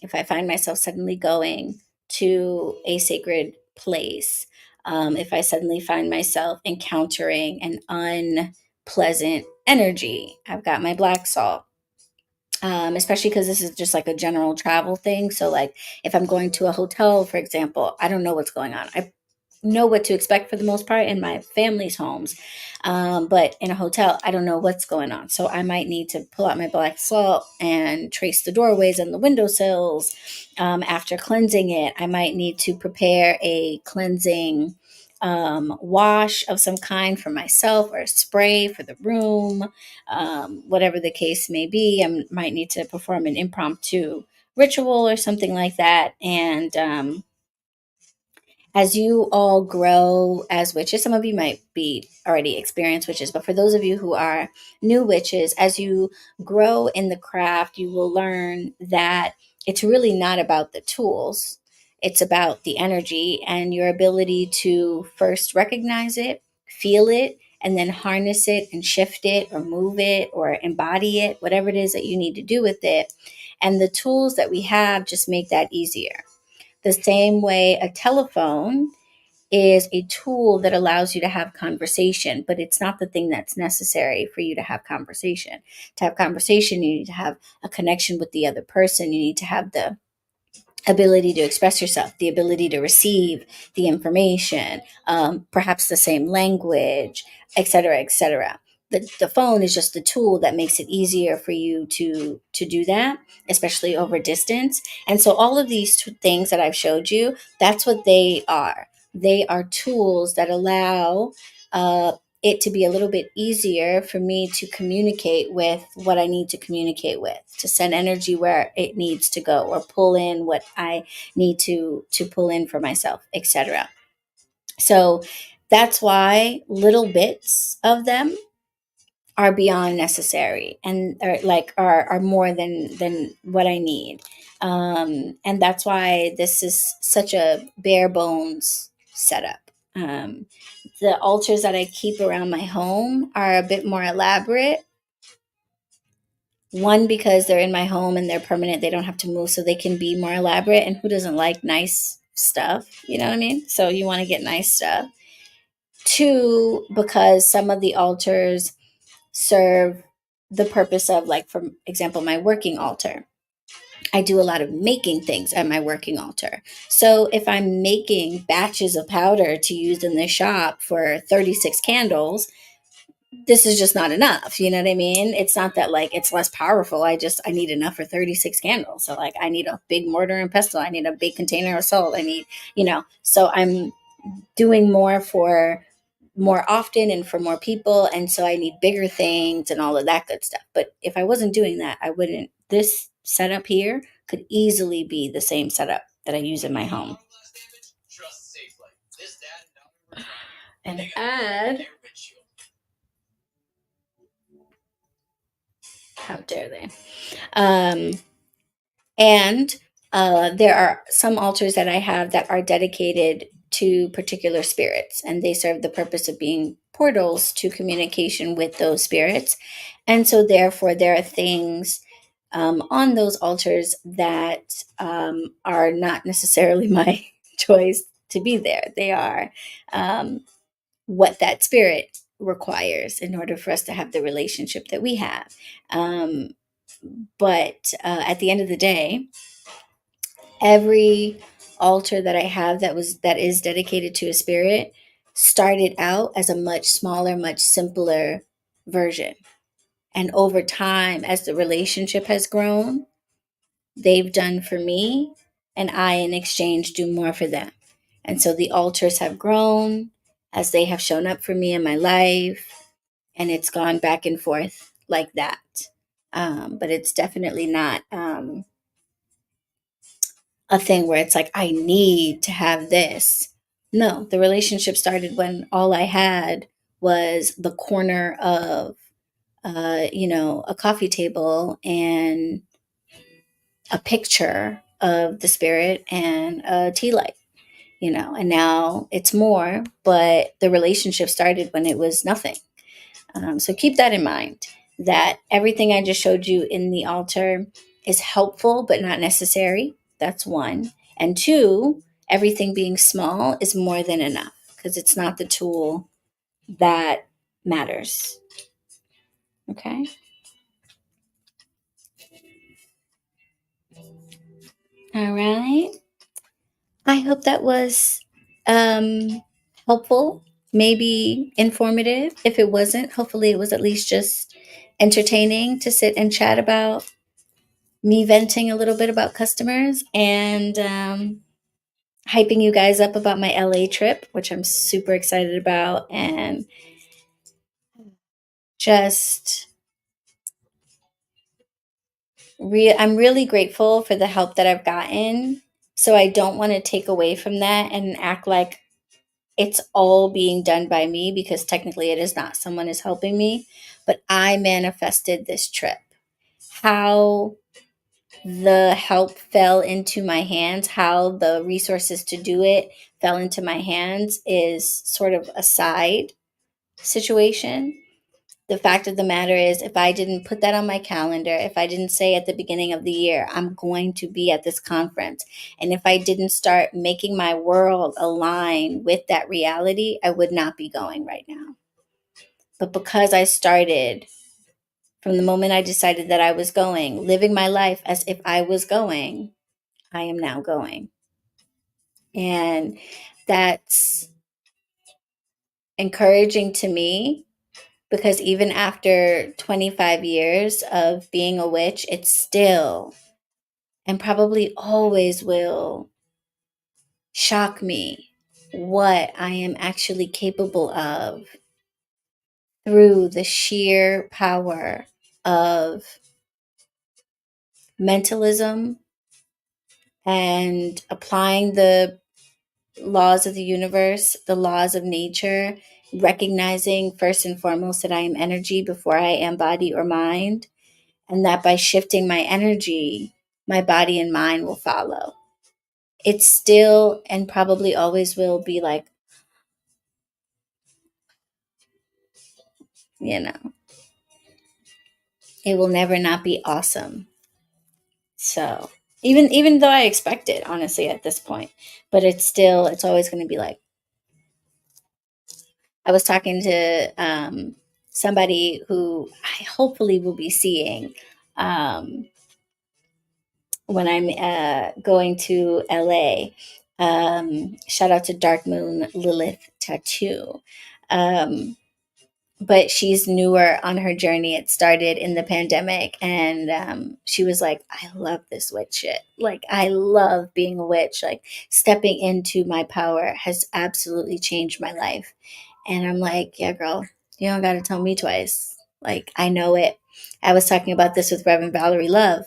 If I find myself suddenly going to a sacred place, if I suddenly find myself encountering an unpleasant energy, I've got my black salt. Especially because this is just like a general travel thing. So, like, if I'm going to a hotel, for example, I don't know what's going on. I know what to expect for the most part in my family's homes. But in a hotel, I don't know what's going on. So I might need to pull out my black salt and trace the doorways and the windowsills. After cleansing it, I might need to prepare a cleansing wash of some kind for myself or a spray for the room. Whatever the case may be, I might need to perform an impromptu ritual or something like that. And as you all grow as witches, some of you might be already experienced witches, but for those of you who are new witches, as you grow in the craft, you will learn that it's really not about the tools. It's about the energy and your ability to first recognize it, feel it, and then harness it and shift it or move it or embody it, whatever it is that you need to do with it. And the tools that we have just make that easier. The same way a telephone is a tool that allows you to have conversation, but it's not the thing that's necessary for you to have conversation. To have conversation, you need to have a connection with the other person. You need to have the ability to express yourself, the ability to receive the information, perhaps the same language, et cetera, et cetera. The phone is just the tool that makes it easier for you to do that, especially over distance. And so all of these things that I've showed you, that's what they are. They are tools that allow it to be a little bit easier for me to communicate with what I need to communicate with, to send energy where it needs to go, or pull in what I need to pull in for myself, etc. So that's why little bits of them are beyond necessary and are more than what I need. And that's why this is such a bare bones setup. The altars that I keep around my home are a bit more elaborate. One, because they're in my home and they're permanent, they don't have to move, so they can be more elaborate. And who doesn't like nice stuff? You know what I mean? So you want to get nice stuff. 2, because some of the altars serve the purpose of, like, for example, my working altar. I do a lot of making things at my working altar. So if I'm making batches of powder to use in the shop for 36 candles, this is just not enough. You know what I mean? It's not that, like, it's less powerful. I need enough for 36 candles. So, like, I need a big mortar and pestle. I need a big container of salt. I need, so I'm doing more often and for more people. And so I need bigger things and all of that good stuff. But if I wasn't doing that, this setup here could easily be the same setup that I use in my home. And add, how dare they? And there are some altars that I have that are dedicated to particular spirits, and they serve the purpose of being portals to communication with those spirits. And so, therefore, there are things on those altars that are not necessarily my choice to be there. They are what that spirit requires in order for us to have the relationship that we have. Um, but at the end of the day, every altar that I have that is dedicated to a spirit started out as a much smaller, much simpler version. And over time, as the relationship has grown, they've done for me, and I, in exchange, do more for them. And so the altars have grown as they have shown up for me in my life, and it's gone back and forth like that. But it's definitely not a thing where it's like, I need to have this. No, the relationship started when all I had was the corner of, a coffee table and a picture of the spirit and a tea light, and now it's more, but the relationship started when it was nothing. So keep that in mind, that everything I just showed you in the altar is helpful, but not necessary. That's one. And two, everything being small is more than enough because it's not the tool that matters. Okay. All right. I hope that was helpful, maybe informative. If it wasn't, hopefully it was at least just entertaining to sit and chat about me venting a little bit about customers and hyping you guys up about my LA trip, which I'm super excited about, and just I'm really grateful for the help that I've gotten. So I don't want to take away from that and act like it's all being done by me, because technically it is not. Someone is helping me, but I manifested this trip. How the help fell into my hands, how the resources to do it fell into my hands is sort of a side situation. The fact of the matter is, if I didn't put that on my calendar, if I didn't say at the beginning of the year, I'm going to be at this conference, and if I didn't start making my world align with that reality, I would not be going right now. But because I started from the moment I decided that I was going, living my life as if I was going, I am now going. And that's encouraging to me, because even after 25 years of being a witch, it's still, and probably always will, shock me what I am actually capable of through the sheer power of mentalism and applying the laws of the universe, the laws of nature, recognizing first and foremost that I am energy before I am body or mind, and that by shifting my energy, my body and mind will follow. It still and probably always will be like, you know, it will never not be awesome. So even though I expect it, honestly, at this point, but it's always going to be like, I was talking to somebody who I hopefully will be seeing um, when I'm going to LA. Shout out to Dark Moon Lilith Tattoo. Um, but she's newer on her journey. It started in the pandemic, and she was like, I love this witch shit. Like, I love being a witch. Like, stepping into my power has absolutely changed my life. And I'm like, yeah, girl, you don't got to tell me twice. Like, I know it. I was talking about this with Reverend Valerie Love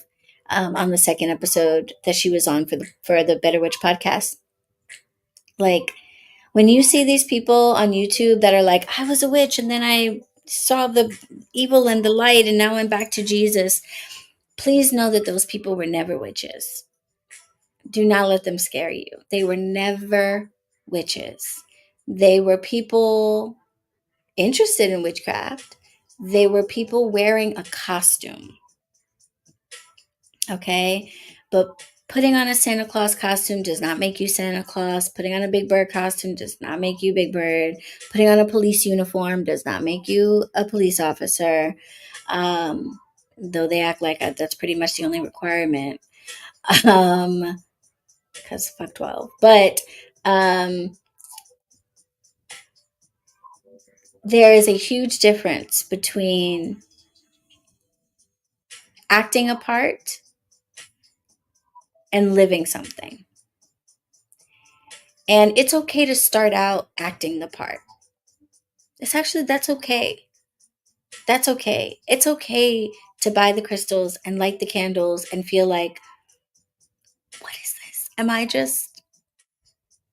on the second episode that she was on for the BetterWitch podcast. Like, when you see these people on YouTube that are like, I was a witch and then I saw the evil and the light and now I'm back to Jesus, please know that those people were never witches. Do not let them scare you. They were never witches. They were people interested in witchcraft. They were people wearing a costume. Okay. But putting on a Santa Claus costume does not make you Santa Claus. Putting on a Big Bird costume does not make you Big Bird. Putting on a police uniform does not make you a police officer. Though they act like that's pretty much the only requirement. Because fuck 12. But there is a huge difference between acting a part and living something. And it's okay to start out acting the part. That's okay. That's okay. It's okay to buy the crystals and light the candles and feel like, what is this? Am I just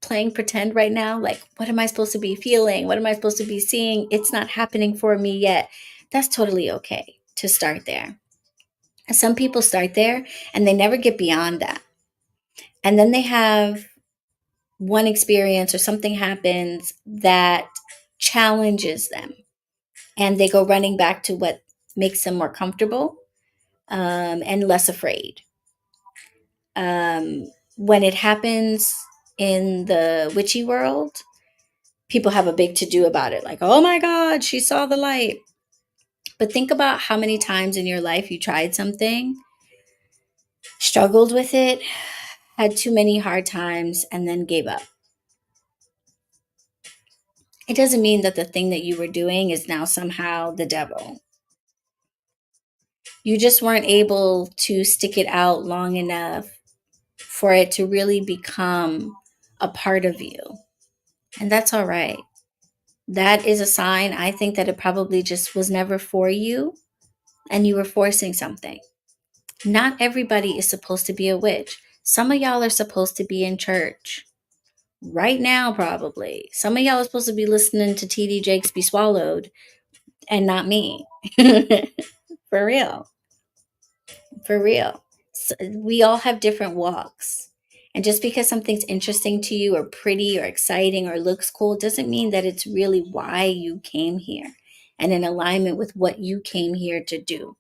playing pretend right now? Like, what am I supposed to be feeling? What am I supposed to be seeing? It's not happening for me yet. That's totally okay to start there. And some people start there and they never get beyond that. And then they have one experience or something happens that challenges them and they go running back to what makes them more comfortable and less afraid. When it happens in the witchy world, people have a big to do about it. Like, oh my God, she saw the light. But think about how many times in your life you tried something, struggled with it, had too many hard times, and then gave up. It doesn't mean that the thing that you were doing is now somehow the devil. You just weren't able to stick it out long enough for it to really become a part of you. And that's all right. That is a sign, I think, that it probably just was never for you and you were forcing something. Not everybody is supposed to be a witch. Some of y'all are supposed to be in church right now, probably. Some of y'all are supposed to be listening to TD Jakes Be Swallowed and not me. For real. For real. So we all have different walks. And just because something's interesting to you or pretty or exciting or looks cool doesn't mean that it's really why you came here and in alignment with what you came here to do.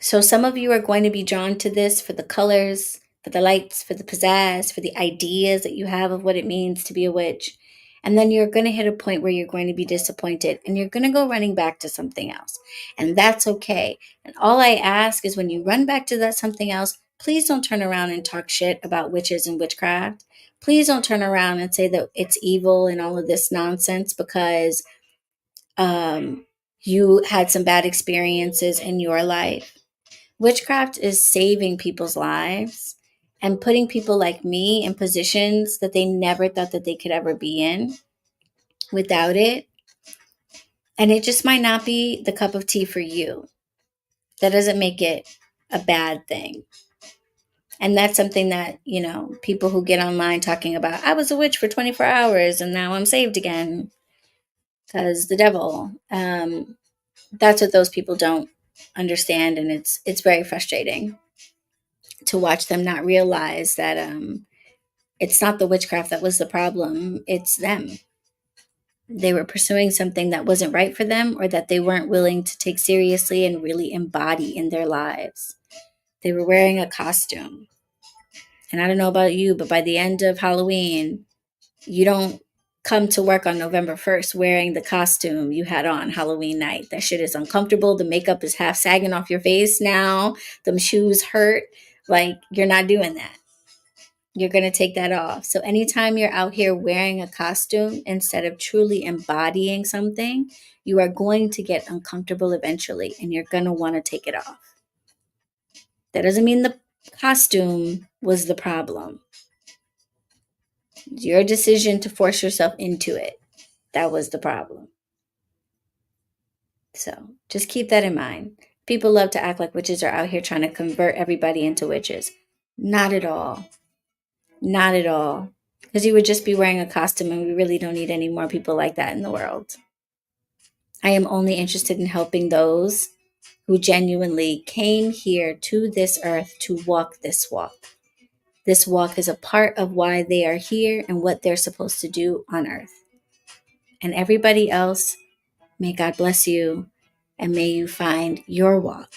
So some of you are going to be drawn to this for the colors, for the lights, for the pizzazz, for the ideas that you have of what it means to be a witch. And then you're going to hit a point where you're going to be disappointed and you're going to go running back to something else. And that's okay. And all I ask is when you run back to that something else, please don't turn around and talk shit about witches and witchcraft. Please don't turn around and say that it's evil and all of this nonsense because you had some bad experiences in your life. Witchcraft is saving people's lives and putting people like me in positions that they never thought that they could ever be in without it. And it just might not be the cup of tea for you. That doesn't make it a bad thing. And that's something that, people who get online talking about, I was a witch for 24 hours and now I'm saved again because the devil. That's what those people don't understand. And it's very frustrating to watch them not realize that it's not the witchcraft that was the problem, it's them. They were pursuing something that wasn't right for them or that they weren't willing to take seriously and really embody in their lives. They were wearing a costume. And I don't know about you, but by the end of Halloween, you don't come to work on November 1st wearing the costume you had on Halloween night. That shit is uncomfortable. The makeup is half sagging off your face now. Them shoes hurt. Like, you're not doing that. You're going to take that off. So anytime you're out here wearing a costume instead of truly embodying something, you are going to get uncomfortable eventually and you're going to want to take it off. That doesn't mean the costume was the problem. It's your decision to force yourself into it. That was the problem. So just keep that in mind. People love to act like witches are out here trying to convert everybody into witches. Not at all. Not at all. Because you would just be wearing a costume and we really don't need any more people like that in the world. I am only interested in helping those who genuinely came here to this earth to walk this walk. This walk is a part of why they are here and what they're supposed to do on earth. And everybody else, may God bless you and may you find your walk.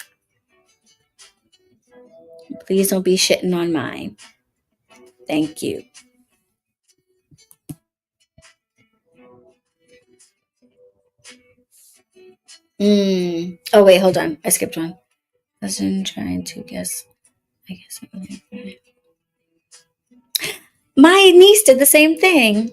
Please don't be shitting on mine. Thank you. Oh, wait, hold on. I skipped one. I was trying to guess. I guess. My niece did the same thing.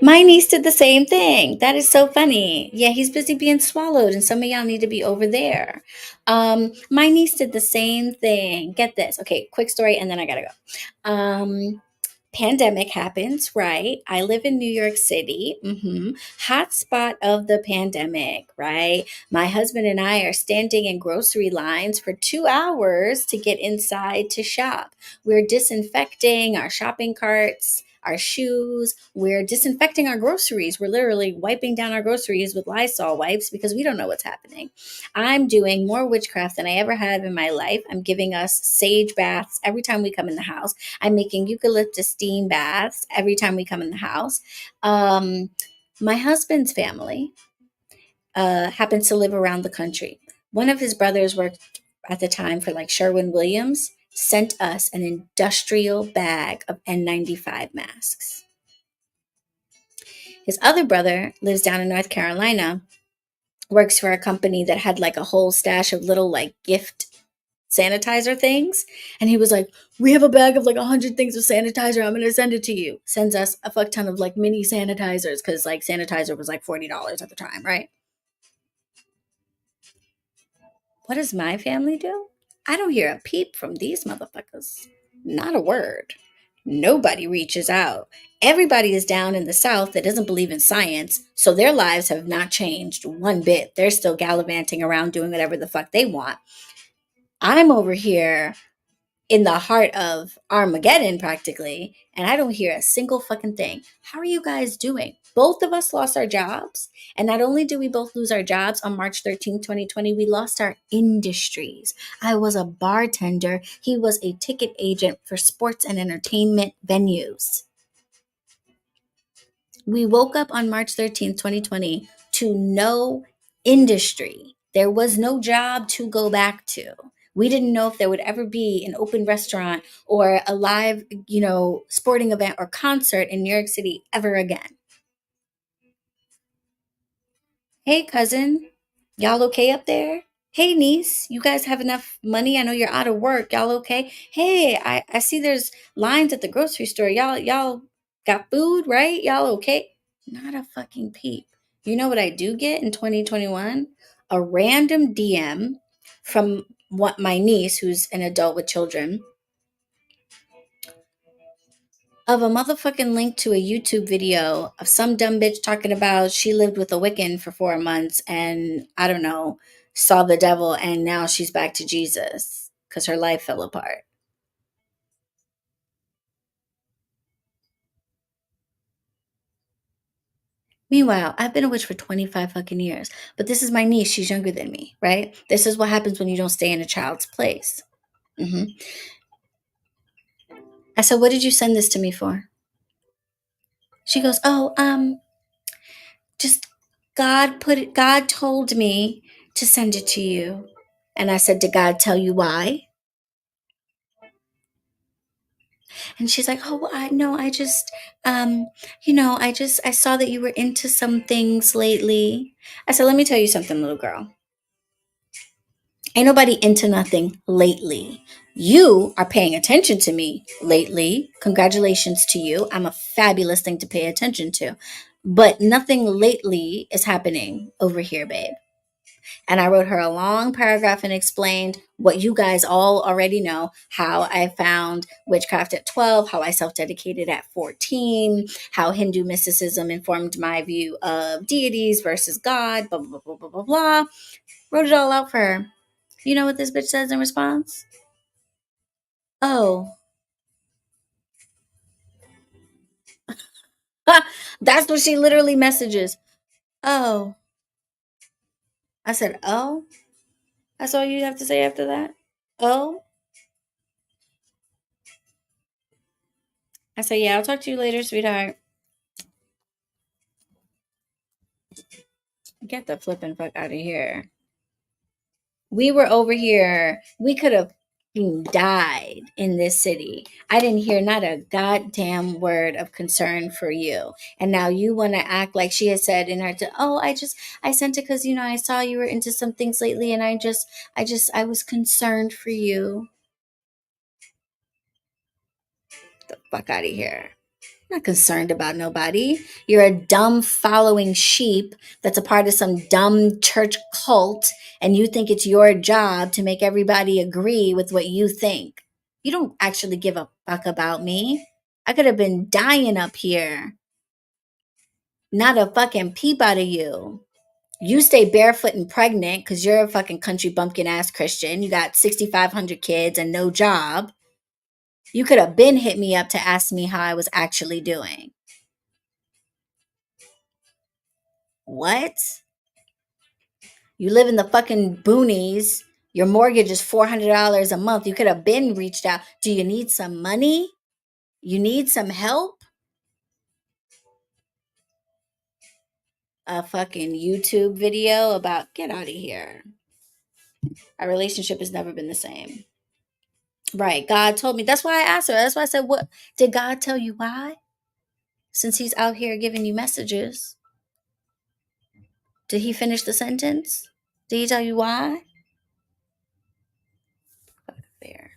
My niece did the same thing. That is so funny. Yeah, he's busy being swallowed, and some of y'all need to be over there. My niece did the same thing. Get this. Okay, quick story, and then I gotta go. Pandemic happens, right? I live in New York City, hot spot of the pandemic, right? My husband and I are standing in grocery lines for 2 hours to get inside to shop. We're disinfecting our shopping carts, our shoes. We're disinfecting our groceries. We're literally wiping down our groceries with Lysol wipes because we don't know what's happening. I'm doing more witchcraft than I ever have in my life. I'm giving us sage baths every time we come in the house. I'm making eucalyptus steam baths every time we come in the house. Um, my husband's family happens to live around the country. One of his brothers worked at the time for like Sherwin Williams, sent us an industrial bag of N95 masks. His other brother lives down in North Carolina, works for a company that had like a whole stash of little like gift sanitizer things. And he was like, we have a bag of like 100 things of sanitizer. I'm going to send it to you. Sends us a fuck ton of like mini sanitizers because like sanitizer was like $40 at the time, right? What does my family do? I don't hear a peep from these motherfuckers. Not a word. Nobody reaches out. Everybody is down in the South that doesn't believe in science, so their lives have not changed one bit. They're still gallivanting around doing whatever the fuck they want. I'm over here in the heart of Armageddon practically, and I don't hear a single fucking thing. How are you guys doing? Both of us lost our jobs. And not only did we both lose our jobs on March 13th, 2020, we lost our industries. I was a bartender. He was a ticket agent for sports and entertainment venues. We woke up on March 13th, 2020 to no industry. There was no job to go back to. We didn't know if there would ever be an open restaurant or a live, sporting event or concert in New York City ever again. Hey, cousin, y'all okay up there? Hey, niece, you guys have enough money? I know you're out of work. Y'all okay? Hey, I see there's lines at the grocery store. Y'all got food, right? Y'all okay? Not a fucking peep. You know what I do get in 2021? A random DM from what my niece, who's an adult with children, of a motherfucking link to a YouTube video of some dumb bitch talking about she lived with a Wiccan for 4 months and I don't know, saw the devil and now she's back to Jesus because her life fell apart. Meanwhile, I've been a witch for 25 fucking years, but this is my niece. She's younger than me, right? This is what happens when you don't stay in a child's place. hmm I said, what did you send this to me for? She goes, oh, just God told me to send it to you. And I said, did God tell you why? And she's like, oh, I know, I just, I saw that you were into some things lately. I said, let me tell you something, little girl. Ain't nobody into nothing lately. You are paying attention to me lately. Congratulations to you. I'm a fabulous thing to pay attention to. But nothing lately is happening over here, babe. And I wrote her a long paragraph and explained what you guys all already know, how I found witchcraft at 12, how I self dedicated at 14, how Hindu mysticism informed my view of deities versus God, blah, blah, blah, blah, blah, blah. Wrote it all out for her. You know what this bitch says in response? Oh, that's what she literally messages. Oh, I said, oh, that's all you have to say after that? Oh, I said, yeah, I'll talk to you later, sweetheart. Get the flipping fuck out of here. We were over here. We could have died in this city. I didn't hear not a goddamn word of concern for you. And now you want to act like she had said in her, oh, I sent it because, I saw you were into some things lately. And I was concerned for you. The fuck out of here. I'm not concerned about nobody. You're a dumb following sheep that's a part of some dumb church cult, and you think it's your job to make everybody agree with what you think. You don't actually give a fuck about me. I could have been dying up here. Not a fucking peep out of you. You stay barefoot and pregnant because you're a fucking country bumpkin ass Christian. You got 6,500 kids and no job. You could have been hit me up to ask me how I was actually doing. What? You live in the fucking boonies. Your mortgage is $400 a month. You could have been reached out. Do you need some money? You need some help? A fucking YouTube video about get out of here. Our relationship has never been the same. Right. God told me. That's why I asked her. That's why I said, what did God tell you why? Since he's out here giving you messages. Did he finish the sentence? Did he tell you why? There.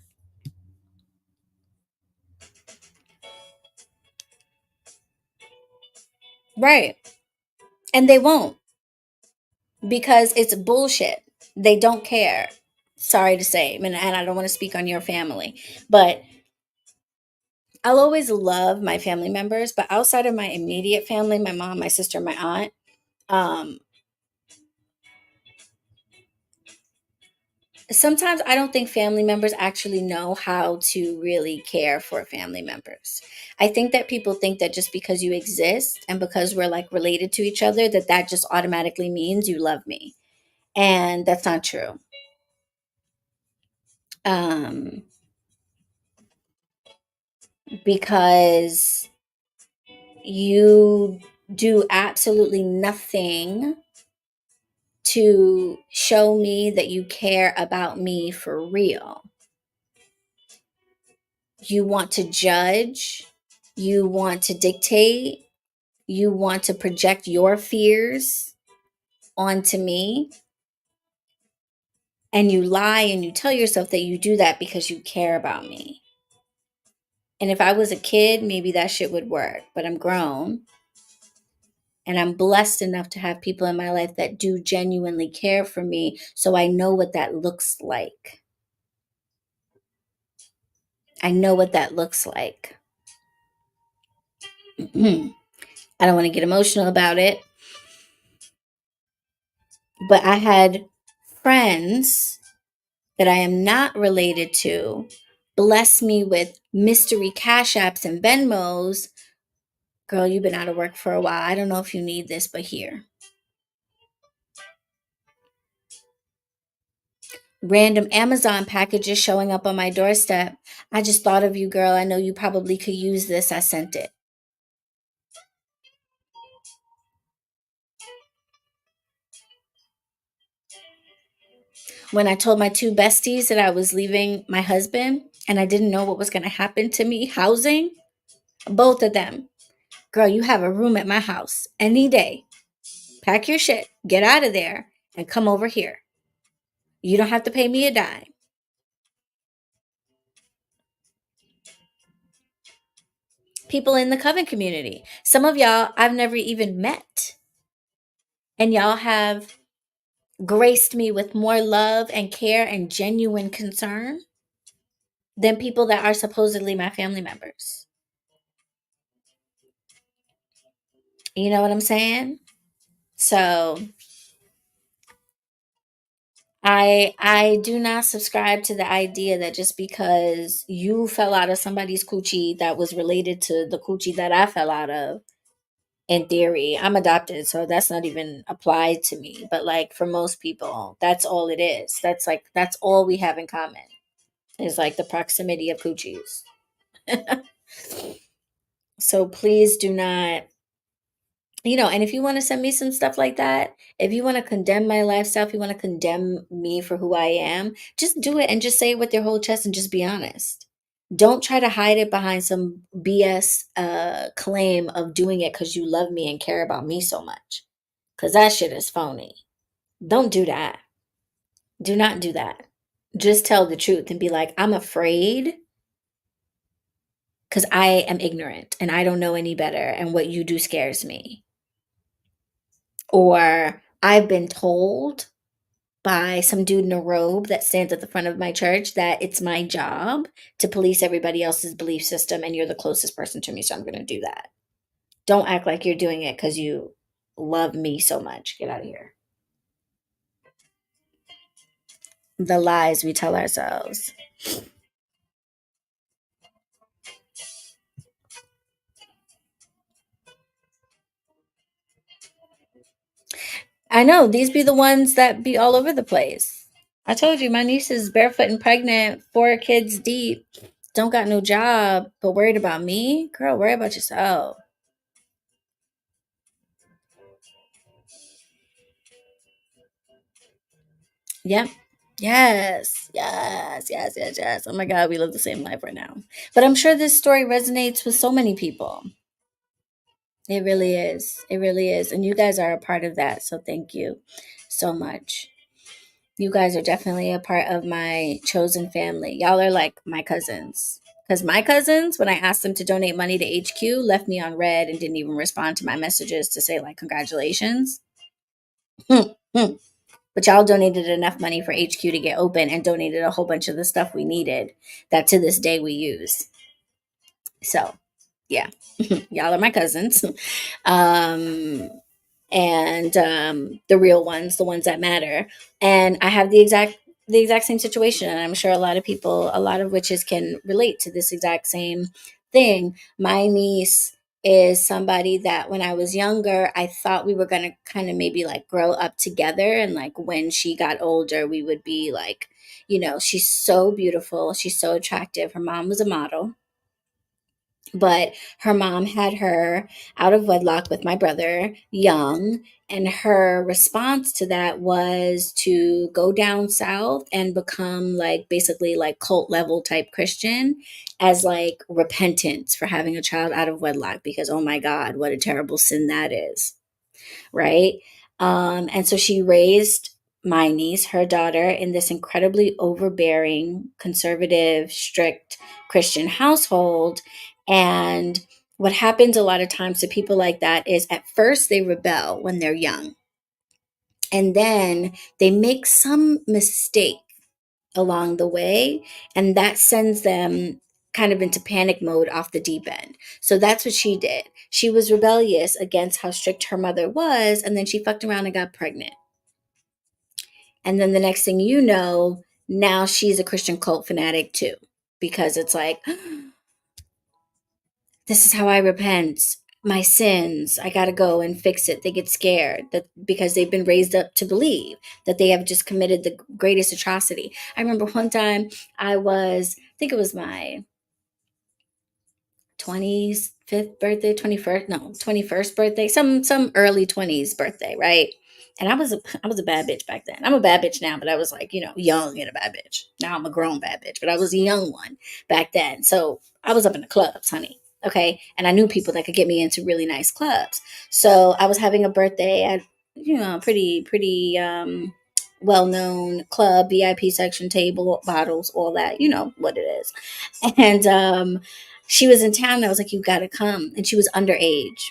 Right. And they won't. Because it's bullshit. They don't care. Sorry to say, and I don't want to speak on your family, but I'll always love my family members. But outside of my immediate family, my mom, my sister, my aunt, um, sometimes I don't think family members actually know how to really care for family members. I think that people think that just because you exist and because we're like related to each other, that just automatically means you love me. And that's not true. Um, because you do absolutely nothing to show me that you care about me for real. You want to judge, you want to dictate, you want to project your fears onto me, and you lie and you tell yourself that you do that because you care about me. And if I was a kid, maybe that shit would work, but I'm grown. And I'm blessed enough to have people in my life that do genuinely care for me. So I know what that looks like. I know what that looks like. I don't want to get emotional about it. But I had friends that I am not related to bless me with mystery cash apps and Venmos. Girl, you've been out of work for a while. I don't know if you need this, but here. Random Amazon packages showing up on my doorstep. I just thought of you, girl. I know you probably could use this. I sent it. When I told my two besties that I was leaving my husband and I didn't know what was going to happen to me, housing, both of them, girl, you have a room at my house any day. Pack your shit, get out of there, and come over here. You don't have to pay me a dime. People in the Coven community. Some of y'all I've never even met. And y'all have graced me with more love and care and genuine concern than people that are supposedly my family members. You know what I'm saying? So I do not subscribe to the idea that just because you fell out of somebody's coochie that was related to the coochie that I fell out of. In theory, I'm adopted, so that's not even applied to me. But like for most people, that's all it is. That's all we have in common is like the proximity of coochies. So please do not And if you want to send me some stuff like that, if you want to condemn my lifestyle, if you want to condemn me for who I am, just do it and just say it with your whole chest and just be honest. Don't try to hide it behind some BS claim of doing it because you love me and care about me so much. Because that shit is phony. Don't do that. Do not do that. Just tell the truth and be like, I'm afraid because I am ignorant and I don't know any better, and what you do scares me. Or I've been told by some dude in a robe that stands at the front of my church that it's my job to police everybody else's belief system, and you're the closest person to me, so I'm going to do that. Don't act like you're doing it because you love me so much. Get out of here. The lies we tell ourselves. I know these be the ones that be all over the place. I told you my niece is barefoot and pregnant, 4 kids deep, don't got no job, but worried about me. Girl, worry about yourself. Yep. Yes. Yes. Yes. Yes. Yes. Oh my God, we live the same life right now. But I'm sure this story resonates with so many people. It really is. It really is. And you guys are a part of that. So thank you so much. You guys are definitely a part of my chosen family. Y'all are like my cousins. Because my cousins, when I asked them to donate money to HQ, left me on red and didn't even respond to my messages to say, like, congratulations. But y'all donated enough money for HQ to get open and donated a whole bunch of the stuff we needed that to this day we use. So, yeah, y'all are my cousins. Um, and the real ones, the ones that matter. And I have the exact same situation, and I'm sure a lot of witches can relate to this exact same thing. My niece is somebody that when I was younger, I thought we were going to kind of maybe like grow up together, and like when she got older, we would be like, she's so beautiful, she's so attractive. Her mom was a model, but her mom had her out of wedlock with my brother young, and her response to that was to go down south and become like basically like cult level type Christian, as like repentance for having a child out of wedlock, because oh my God, what a terrible sin that is, right? And so she raised my niece, her daughter, in this incredibly overbearing, conservative, strict Christian household. And what happens a lot of times to people like that is at first they rebel when they're young, and then they make some mistake along the way, and that sends them kind of into panic mode off the deep end. So that's what she did. She was rebellious against how strict her mother was, and then she fucked around and got pregnant. And then the next thing you know, now she's a Christian cult fanatic too, because it's like, this is how I repent my sins. I got to go and fix it. They get scared that because they've been raised up to believe that they have just committed the greatest atrocity. I remember one time I think it was my 25th birthday, 21st, no, 21st birthday, some early 20s birthday, right? And I was a bad bitch back then. I'm a bad bitch now, but I was like, young and a bad bitch. Now I'm a grown bad bitch, but I was a young one back then. So I was up in the clubs, honey. Okay. And I knew people that could get me into really nice clubs. So I was having a birthday at, pretty well known club, VIP section, table, bottles, all that. You know what it is. And she was in town. And I was like, you got to come. And she was underage.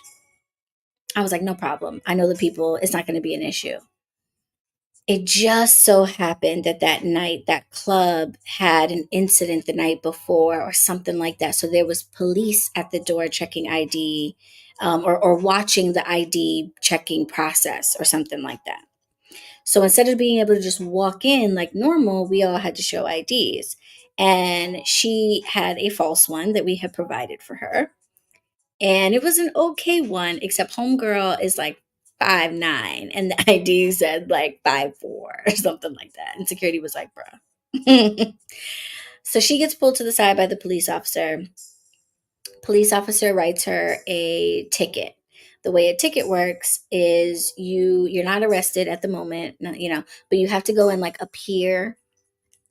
I was like, no problem. I know the people. It's not going to be an issue. It just so happened that that night, that club had an incident the night before or something like that. So there was police at the door checking ID, or watching the ID checking process or something like that. So instead of being able to just walk in like normal, we all had to show IDs. And she had a false one that we had provided for her. And it was an okay one, except homegirl is like 5'9", and the ID said like 5'4" or something like that. And security was like, bruh. So she gets pulled to the side by the police officer. Police officer writes her a ticket. the way a ticket works is you're not arrested at the moment, but you have to go and like appear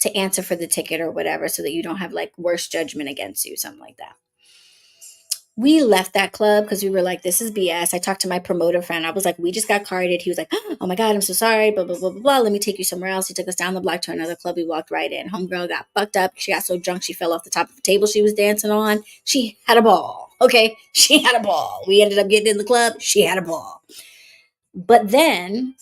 to answer for the ticket or whatever, so that you don't have like worse judgment against you, something like that. We left that club because we were like, this is BS. I talked to my promoter friend. I was like, we just got carded. He was like, oh my God, I'm so sorry. Blah, blah, blah, blah, blah. Let me take you somewhere else. He took us down the block to another club. We walked right in. Homegirl got fucked up. She got so drunk she fell off the top of the table she was dancing on. She had a ball. Okay. She had a ball. We ended up getting in the club. She had a ball. But then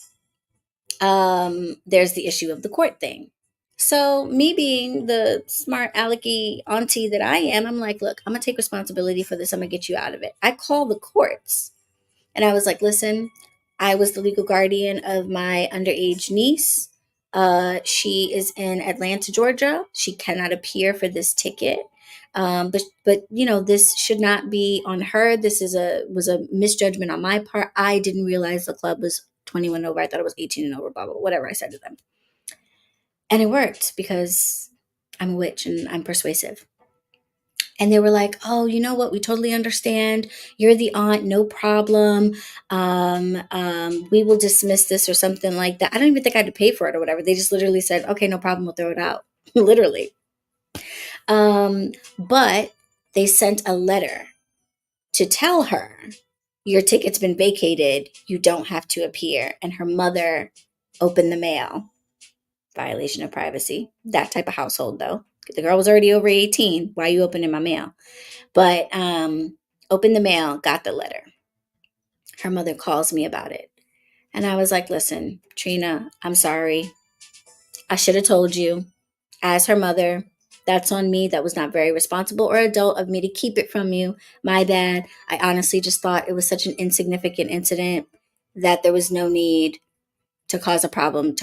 there's the issue of the court thing. So me being the smart alecky auntie that I am, I'm like, look, I'm gonna take responsibility for this. I'm gonna get you out of it. I call the courts and I was like, listen, I was the legal guardian of my underage niece. She is in Atlanta, Georgia. She cannot appear for this ticket. But this should not be on her. This was a misjudgment on my part. I didn't realize the club was 21 over. I thought it was 18 and over, blah, blah, whatever I said to them. And it worked because I'm a witch and I'm persuasive. And they were like, oh, you know what? We totally understand. You're the aunt, no problem. We will dismiss this or something like that. I don't even think I had to pay for it or whatever. They just literally said, okay, no problem. We'll throw it out. Literally. But they sent a letter to tell her, your ticket's been vacated. You don't have to appear. And her mother opened the mail. Violation of privacy. That type of household, though. The girl was already over 18. Why are you opening my mail? But opened the mail, got the letter. Her mother calls me about it. And I was like, listen, Trina, I'm sorry. I should have told you. As her mother, that's on me. That was not very responsible or adult of me to keep it from you. My bad. I honestly just thought it was such an insignificant incident that there was no need to cause a problem.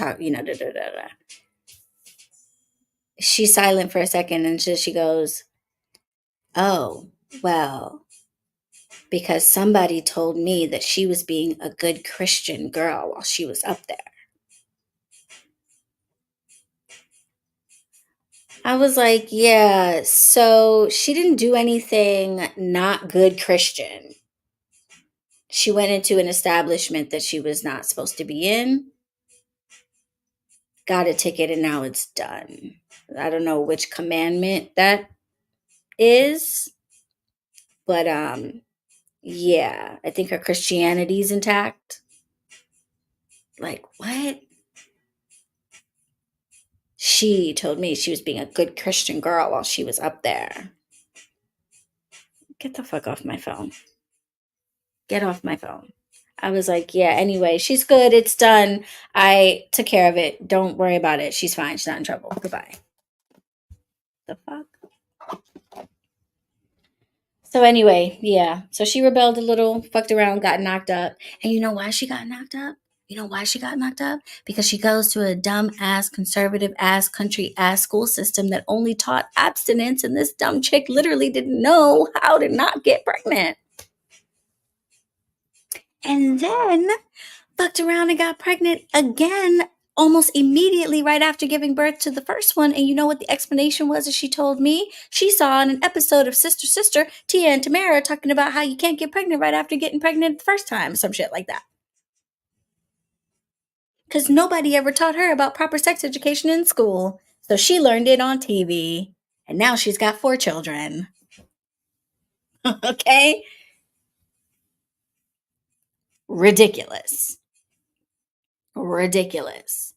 She's silent for a second and she goes, oh, well, because somebody told me that she was being a good Christian girl while she was up there. I was like, yeah, so she didn't do anything not good Christian. She went into an establishment that she was not supposed to be in, got a ticket, and now it's done. I don't know which commandment that is, but yeah, I think her Christianity's intact. Like, what? She told me she was being a good Christian girl while she was up there. Get the fuck off my phone. Get off my phone. I was like, yeah, anyway, she's good. It's done. I took care of it. Don't worry about it. She's fine. She's not in trouble. Goodbye. The fuck? So anyway, yeah. So she rebelled a little, fucked around, got knocked up. And you know why she got knocked up? You know why she got knocked up? Because she goes to a dumb ass, conservative ass, country ass school system that only taught abstinence. And this dumb chick literally didn't know how to not get pregnant. And then fucked around and got pregnant again almost immediately right after giving birth to the first one. And you know what the explanation was that she told me? She saw in an episode of Sister, Tia and Tamara talking about how you can't get pregnant right after getting pregnant the first time. Some shit like that. Because nobody ever taught her about proper sex education in school. So she learned it on TV. And now she's got 4 children. Okay? Ridiculous. Ridiculous.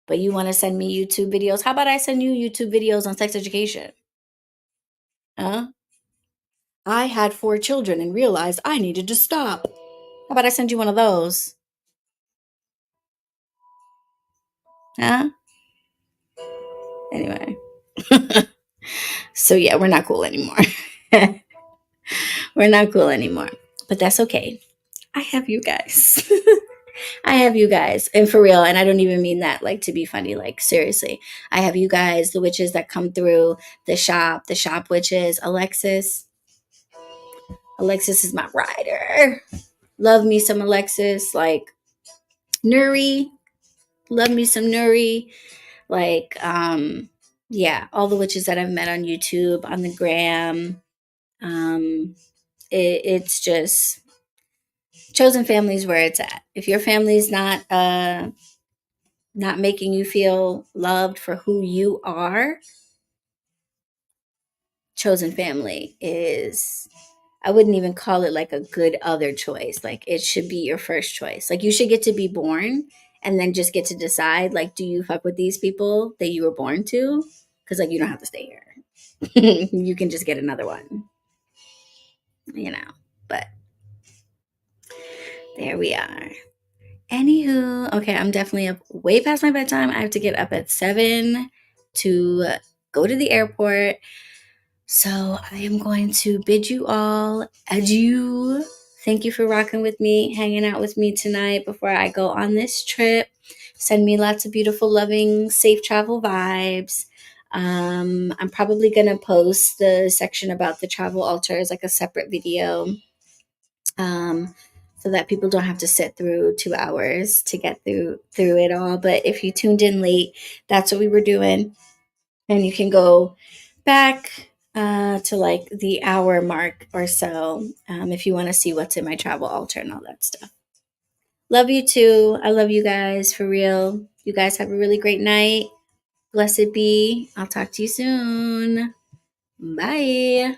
But you want to send me YouTube videos? How about I send you YouTube videos on sex education? Huh? I had 4 children and realized I needed to stop. How about I send you one of those? Huh? Anyway. So yeah, we're not cool anymore. We're not cool anymore. But that's okay. I have you guys. I have you guys. And for real, and I don't even mean that like to be funny, like seriously. I have you guys, the witches that come through the shop witches. Alexis is my rider. Love me some Alexis. Like Nuri. Love me some Nuri. Like, yeah, all the witches that I've met on YouTube, on the gram. It's just, chosen family is where it's at. If your family's not making you feel loved for who you are, chosen family is, I wouldn't even call it like a good other choice. Like it should be your first choice. Like you should get to be born and then just get to decide, like, do you fuck with these people that you were born to? Because like you don't have to stay here. You can just get another one, you know. But there we are. Anywho, okay, I'm definitely up way past my bedtime. I have to get up at 7 to go to the airport. So I am going to bid you all adieu. Thank you for rocking with me, hanging out with me tonight before I go on this trip. Send me lots of beautiful, loving, safe travel vibes. I'm probably going to post the section about the travel altar as like a separate video, so that people don't have to sit through 2 hours to get through it all. But if you tuned in late, that's what we were doing. And you can go back to like the hour mark or so, if you want to see what's in my travel altar and all that stuff. Love you too. I love you guys for real. You guys have a really great night. Blessed be. I'll talk to you soon. Bye.